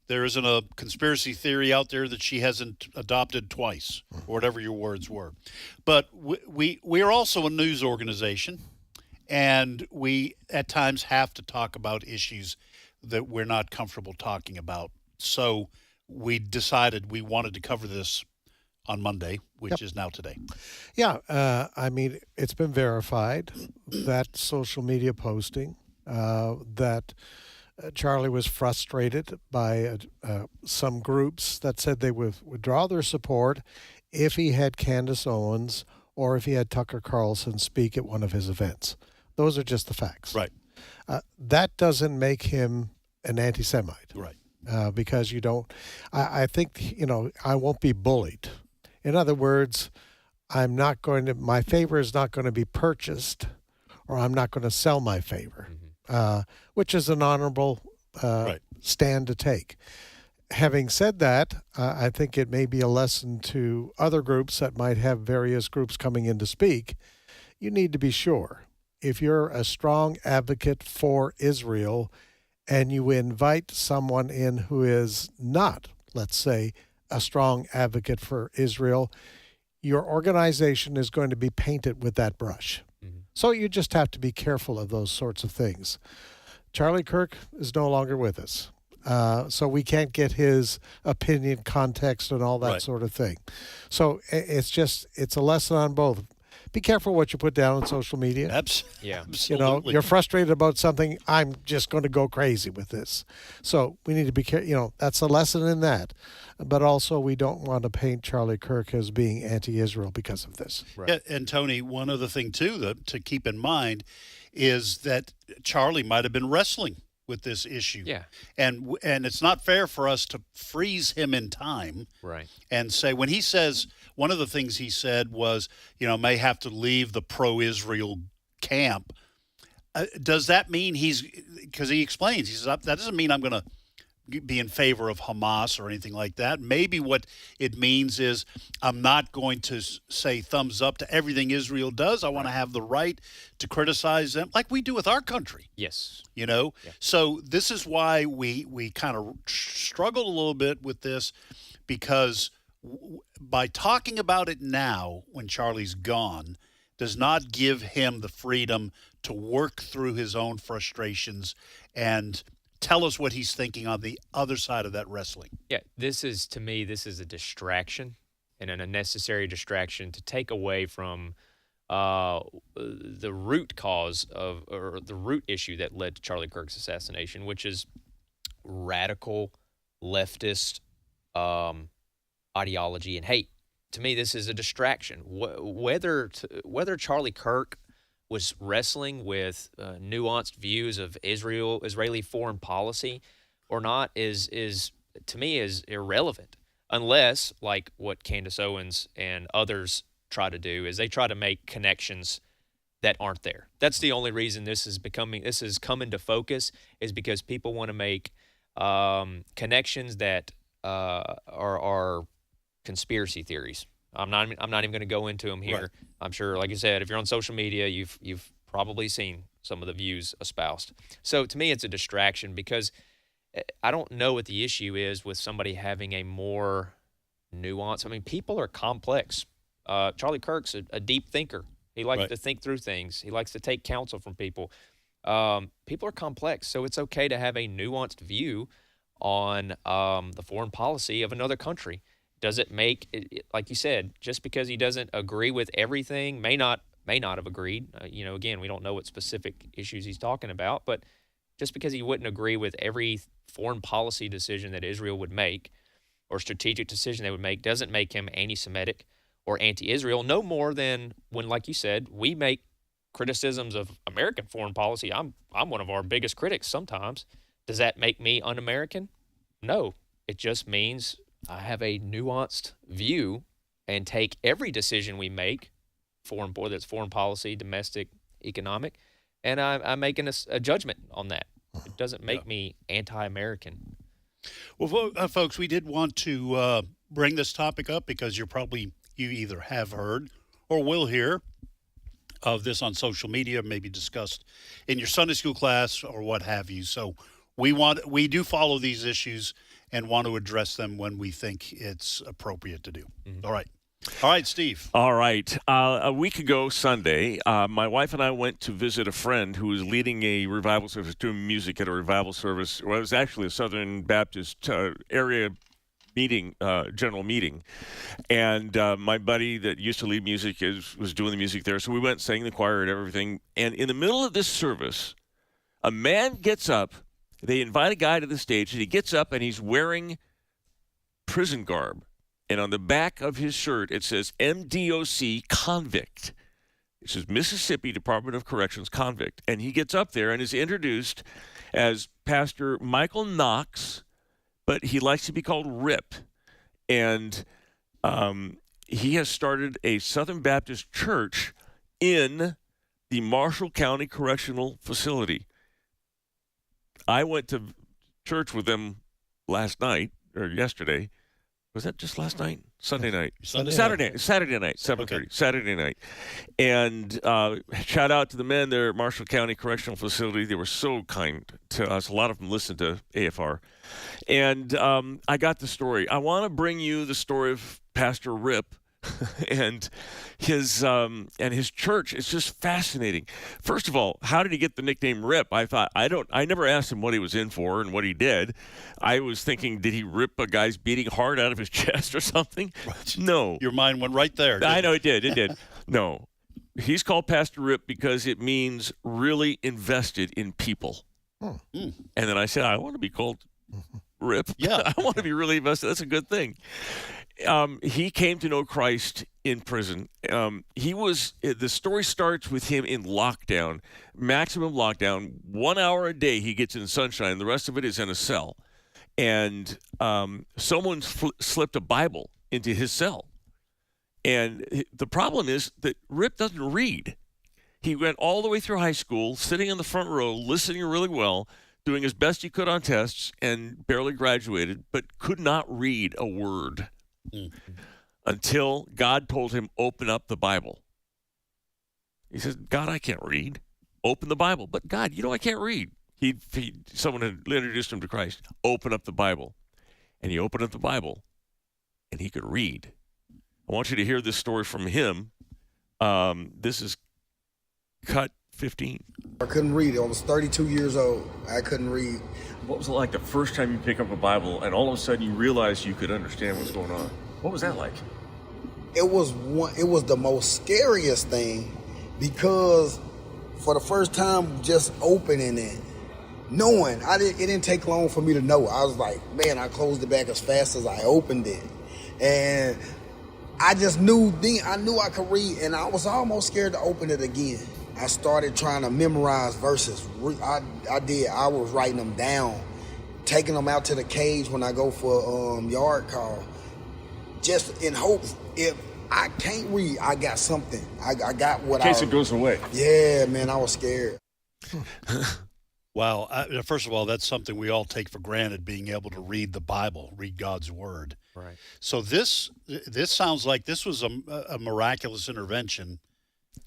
there isn't a conspiracy theory out there that she hasn't adopted twice, or whatever your words were. But we are also a news organization, and we at times have to talk about issues that we're not comfortable talking about. So we decided we wanted to cover this on Monday, which is now today. Yeah, I mean, it's been verified, that social media posting, that Charlie was frustrated by some groups that said they would withdraw their support if he had Candace Owens or if he had Tucker Carlson speak at one of his events. Those are just the facts. Right. that doesn't make him an anti-Semite. Right. Because you don't, I think, I won't be bullied. In other words, my favor is not going to be purchased, or I'm not going to sell my favor, which is an honorable stand to take. Having said that, I think it may be a lesson to other groups that might have various groups coming in to speak. You need to be sure. If you're a strong advocate for Israel and you invite someone in who is not, let's say, a strong advocate for Israel, your organization is going to be painted with that brush. So you just have to be careful of those sorts of things. Charlie Kirk is no longer with us. So we can't get his opinion, context, and all that sort of thing. So it's a lesson on both. Be careful what you put down on social media. Absolutely. You're frustrated about something. I'm just going to go crazy with this. So we need to be careful. That's a lesson in that. But also, we don't want to paint Charlie Kirk as being anti-Israel because of this. Yeah, and Tony, one other thing too to keep in mind is that Charlie might have been wrestling with this issue. Yeah. And it's not fair for us to freeze him in time. Right. And say, when he says, one of the things he said was, may have to leave the pro-Israel camp. Does that mean because he explains, he says, that doesn't mean I'm going to be in favor of Hamas or anything like that. Maybe what it means is I'm not going to say thumbs up to everything Israel does. I want to have the right to criticize them like we do with our country. Yes. Yeah. So this is why we kind of struggled a little bit with this, because by talking about it now when Charlie's gone does not give him the freedom to work through his own frustrations and tell us what he's thinking on the other side of that wrestling. Yeah, to me, this is a distraction, and an unnecessary distraction to take away from the root cause or the root issue that led to Charlie Kirk's assassination, which is radical leftist ideology and hate. To me, this is a distraction. Whether Charlie Kirk was wrestling with nuanced views of Israeli foreign policy or not is to me is irrelevant, unless, like what Candace Owens and others try to do, is they try to make connections that aren't there. That's the only reason this has come into focus, is because people want to make connections that are conspiracy theories. I'm not even going to go into them here. Right. I'm sure, like you said, if you're on social media, you've probably seen some of the views espoused. So to me, it's a distraction, because I don't know what the issue is with somebody having a more nuance. I mean, people are complex. Charlie Kirk's a deep thinker. He likes to think through things. He likes to take counsel from people. People are complex, so it's okay to have a nuanced view on the foreign policy of another country. Does it make, like you said, just because he doesn't agree with everything, may not have agreed. Again, we don't know what specific issues he's talking about, but just because he wouldn't agree with every foreign policy decision that Israel would make or strategic decision they would make doesn't make him anti-Semitic or anti-Israel, no more than when, like you said, we make criticisms of American foreign policy. I'm one of our biggest critics sometimes. Does that make me un-American? No. It just means I have a nuanced view and take every decision we make, whether it's foreign policy, domestic, economic, and I'm making a judgment on that. It doesn't make me anti-American. Well, folks, we did want to bring this topic up because you either have heard or will hear of this on social media, maybe discussed in your Sunday school class or what have you. So we do follow these issues and want to address them when we think it's appropriate to do. Mm-hmm. All right, Steve. All right. A week ago Sunday, my wife and I went to visit a friend who was leading a revival service, doing music at a revival service. Well, it was actually a Southern Baptist area meeting, general meeting. And my buddy that used to lead music was doing the music there. So we went, sang the choir and everything. And in the middle of this service, a man gets up. They invite a guy to the stage, and he gets up, and he's wearing prison garb. And on the back of his shirt, it says MDOC convict. It says Mississippi Department of Corrections convict. And he gets up there and is introduced as Pastor Michael Knox, but he likes to be called Rip. And he has started a Southern Baptist church in the Marshall County Correctional Facility. I went to church with them last night, or yesterday. Was that just last night? Saturday night, 7:30, okay. Saturday night. And shout out to the men there at Marshall County Correctional Facility. They were so kind to us. A lot of them listened to AFR. And I got the story. I want to bring you the story of Pastor Rip and his church. It's just fascinating. First of all, how did he get the nickname Rip? I never asked him what he was in for and what he did. I was thinking, did he rip a guy's beating heart out of his chest or something? Right. No. Your mind went right there. I know it did. No. He's called Pastor Rip because it means really invested in people. And then I said, I want to be called Rip. Yeah. I want to be really invested. That's a good thing. He came to know Christ in prison. The story starts with him in lockdown, maximum lockdown. 1 hour a day he gets in sunshine. The rest of it is in a cell. And someone slipped a Bible into his cell. And the problem is that Rip doesn't read. He went all the way through high school, sitting in the front row, listening really well, doing as best he could on tests, and barely graduated, but could not read a word. Until God told him, open up the Bible. He says, God, I can't read. Open the Bible. But God, I can't read. Someone had introduced him to Christ. Open up the Bible. And he opened up the Bible, and he could read. I want you to hear this story from him. This is cut 15. I couldn't read. I was 32 years old. I couldn't read. What was it like the first time you pick up a Bible and all of a sudden you realize you could understand what's going on? What was that like? It was the most scariest thing because for the first time just opening it, knowing, it didn't take long for me to know. I was like, man, I closed it back as fast as I opened it. And I just knew I could read, and I was almost scared to open it again. I started trying to memorize verses. I did. I was writing them down, taking them out to the cage when I go for yard call, just in hopes if I can't read, I got something. I got what I... In case it goes away. Yeah, man, I was scared. Wow. First of all, that's something we all take for granted, being able to read the Bible, read God's Word. Right. So this sounds like this was a miraculous intervention.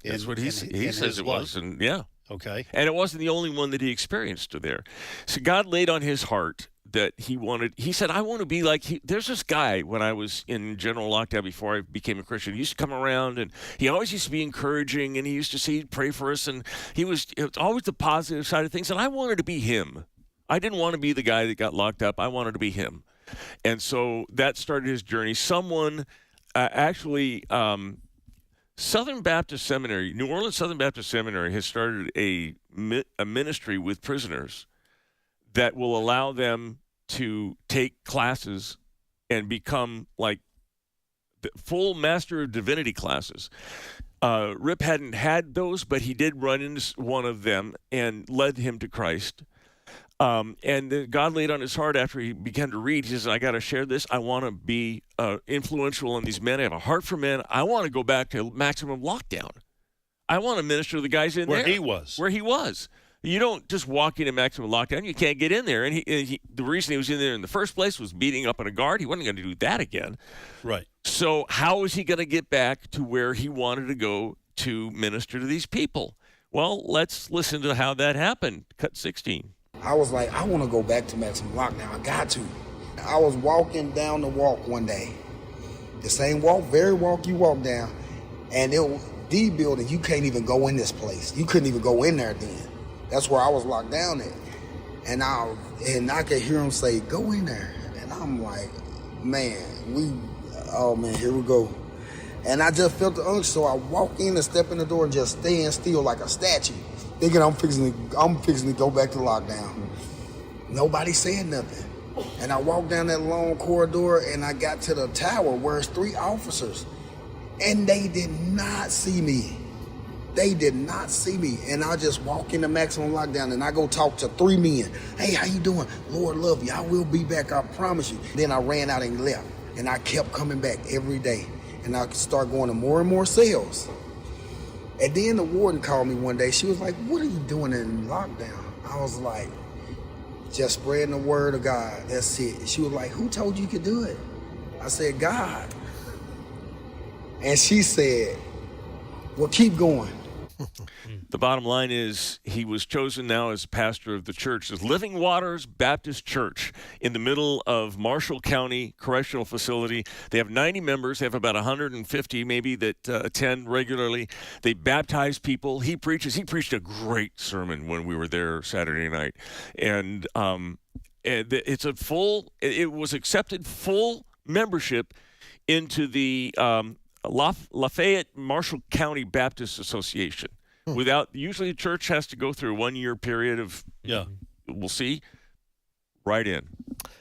That's what he says it was, and yeah. Okay. And it wasn't the only one that he experienced there. So God laid on his heart that he said, I want to be like, there's this guy when I was in general lockdown before I became a Christian. He used to come around and he always used to be encouraging and he used to say he'd pray for us and it was always the positive side of things. And I wanted to be him. I didn't want to be the guy that got locked up. I wanted to be him. And so that started his journey. Someone Southern Baptist Seminary, New Orleans Southern Baptist Seminary has started a ministry with prisoners that will allow them to take classes and become like the full Master of Divinity classes. Rip hadn't had those, but he did run into one of them and led him to Christ. And God laid on his heart after he began to read. He says, I got to share this. I want to be influential on these men. I have a heart for men. I want to go back to maximum lockdown. I want to minister to the guys in where there. Where he was. You don't just walk into maximum lockdown. You can't get in there. And the reason he was in there in the first place was beating up on a guard. He wasn't going to do that again. Right. So how is he going to get back to where he wanted to go to minister to these people? Well, let's listen to how that happened. Cut 16. I was like, I want to go back to maximum lockdown. I got to. I was walking down the walk one day. The same walk, very walk you walk down. And the building, you can't even go in this place. You couldn't even go in there then. That's where I was locked down at. And I could hear him say, go in there. And I'm like, man, here we go. And I just felt the unction, so I walk in and step in the door and just stand still like a statue, thinking I'm fixing to go back to lockdown. Nobody said nothing. And I walked down that long corridor and I got to the tower where it's 3 officers. And they did not see me. They did not see me. And I just walk into maximum lockdown and I go talk to 3 men. Hey, how you doing? Lord love you. I will be back. I promise you. Then I ran out and left. And I kept coming back every day. And I started going to more and more cells. And then the warden called me one day. She was like, what are you doing in lockdown? I was like, just spreading the word of God. That's it. She was like, who told you could do it? I said, God. And she said, well, keep going. The bottom line is he was chosen now as pastor of the church, the Living Waters Baptist Church in the middle of Marshall County Correctional Facility. They have 90 members. They have about 150 maybe that attend regularly. They baptize people. He preaches. He preached a great sermon when we were there Saturday night. And it's a full, it was accepted full membership into the Lafayette Marshall County Baptist Association. Without, usually the church has to go through a 1-year period of, we'll see, right in.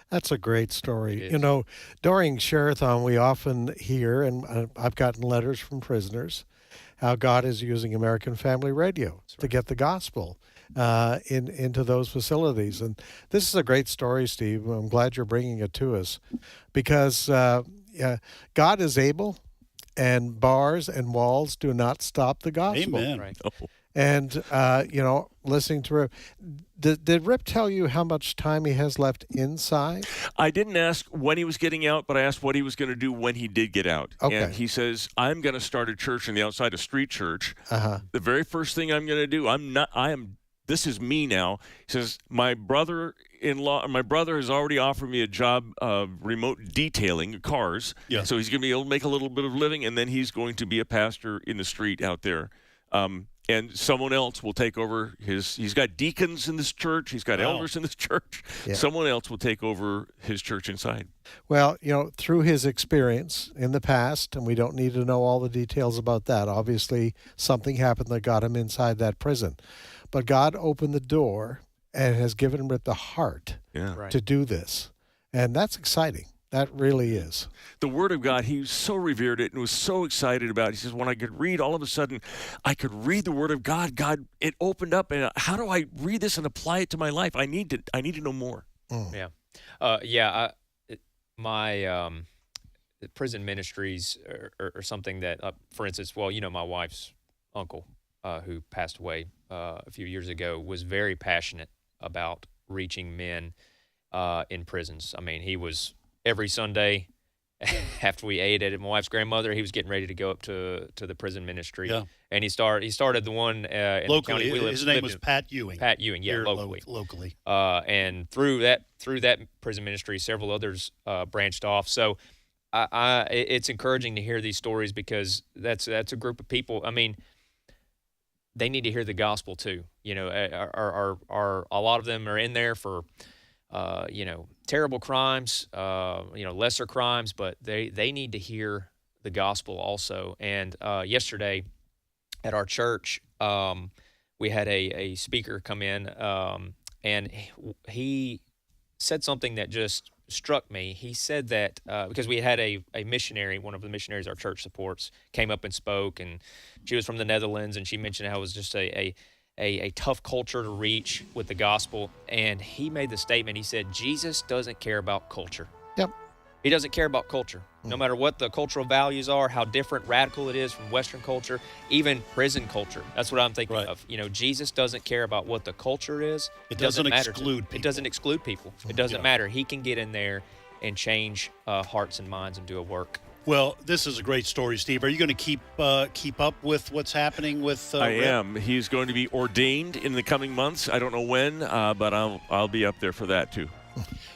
That's a great story. You know, during Share-a-thon, we often hear, and I've gotten letters from prisoners, how God is using American Family Radio to get the gospel into those facilities. And this is a great story, Steve. I'm glad you're bringing it to us because God is able. And bars and walls do not stop the gospel. Amen. Right. And, you know, listening to Rip, did Rip tell you how much time he has left inside? I didn't ask when he was getting out, but I asked what he was going to do when he did get out. Okay. And he says, I'm going to start a church on the outside, a street church. The very first thing I'm going to do, this is me now. He says, my brother has already offered me a job of remote detailing cars. Yeah. So he's going to be able to make a little bit of living, and then he's going to be a pastor in the street out there. And someone else will take over he's got deacons in this church. He's got elders in this church. Yeah. Someone else will take over his church inside. Well, you know, through his experience in the past, and we don't need to know all the details about that. Obviously, something happened that got him inside that prison. But God opened the door and has given him the heart to do this. And that's exciting. That really is. The Word of God, he so revered it and was so excited about it. He says, when I could read, all of a sudden, I could read the Word of God. God, it opened up. And how do I read this and apply it to my life? I need to know more. My prison ministries are something that, for instance, well, you know, my wife's uncle, who passed away a few years ago, was very passionate about reaching men in prisons. I mean, he was every Sunday after we ate at my wife's grandmother, he was getting ready to go up to the prison ministry. Yeah. And he started the one in locally. The county we lived. His name was Pat Ewing. Pat Ewing, yeah, locally. And through that prison ministry, several others branched off. So it's encouraging to hear these stories because that's a group of people. I mean, they need to hear the gospel too. You know, are a lot of them are in there for, you know, terrible crimes, you know, lesser crimes, but they need to hear the gospel also. And yesterday at our church, we had a speaker come in, and he said something that just struck me. He said that because we had a missionary, one of the missionaries our church supports, came up and spoke, and she was from the Netherlands, and she mentioned how it was just a tough culture to reach with the gospel. And he made the statement, he said, Jesus doesn't care about culture. Yep. He doesn't care about culture. No matter what the cultural values are, how different, radical it is from Western culture, even prison culture. That's what I'm thinking of. You know, Jesus doesn't care about what the culture is. It doesn't matter exclude people. It doesn't exclude people. It doesn't matter. He can get in there and change hearts and minds and do a work. Well, this is a great story, Steve. Are you going to keep up with what's happening with I Rip? am. He's going to be ordained in the coming months. I don't know when, but I'll be up there for that too.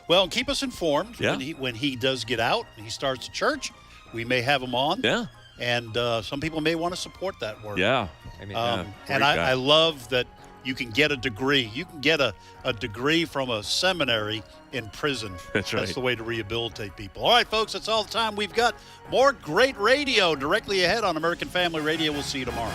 Well, keep us informed. Yeah. When he does get out and he starts a church, we may have him on. Yeah. And some people may want to support that work. Yeah. And I love that you can get a degree. You can get a degree from a seminary in prison. That's right. That's the way to rehabilitate people. All right, folks, that's all the time we've got. More great radio directly ahead on American Family Radio. We'll see you tomorrow.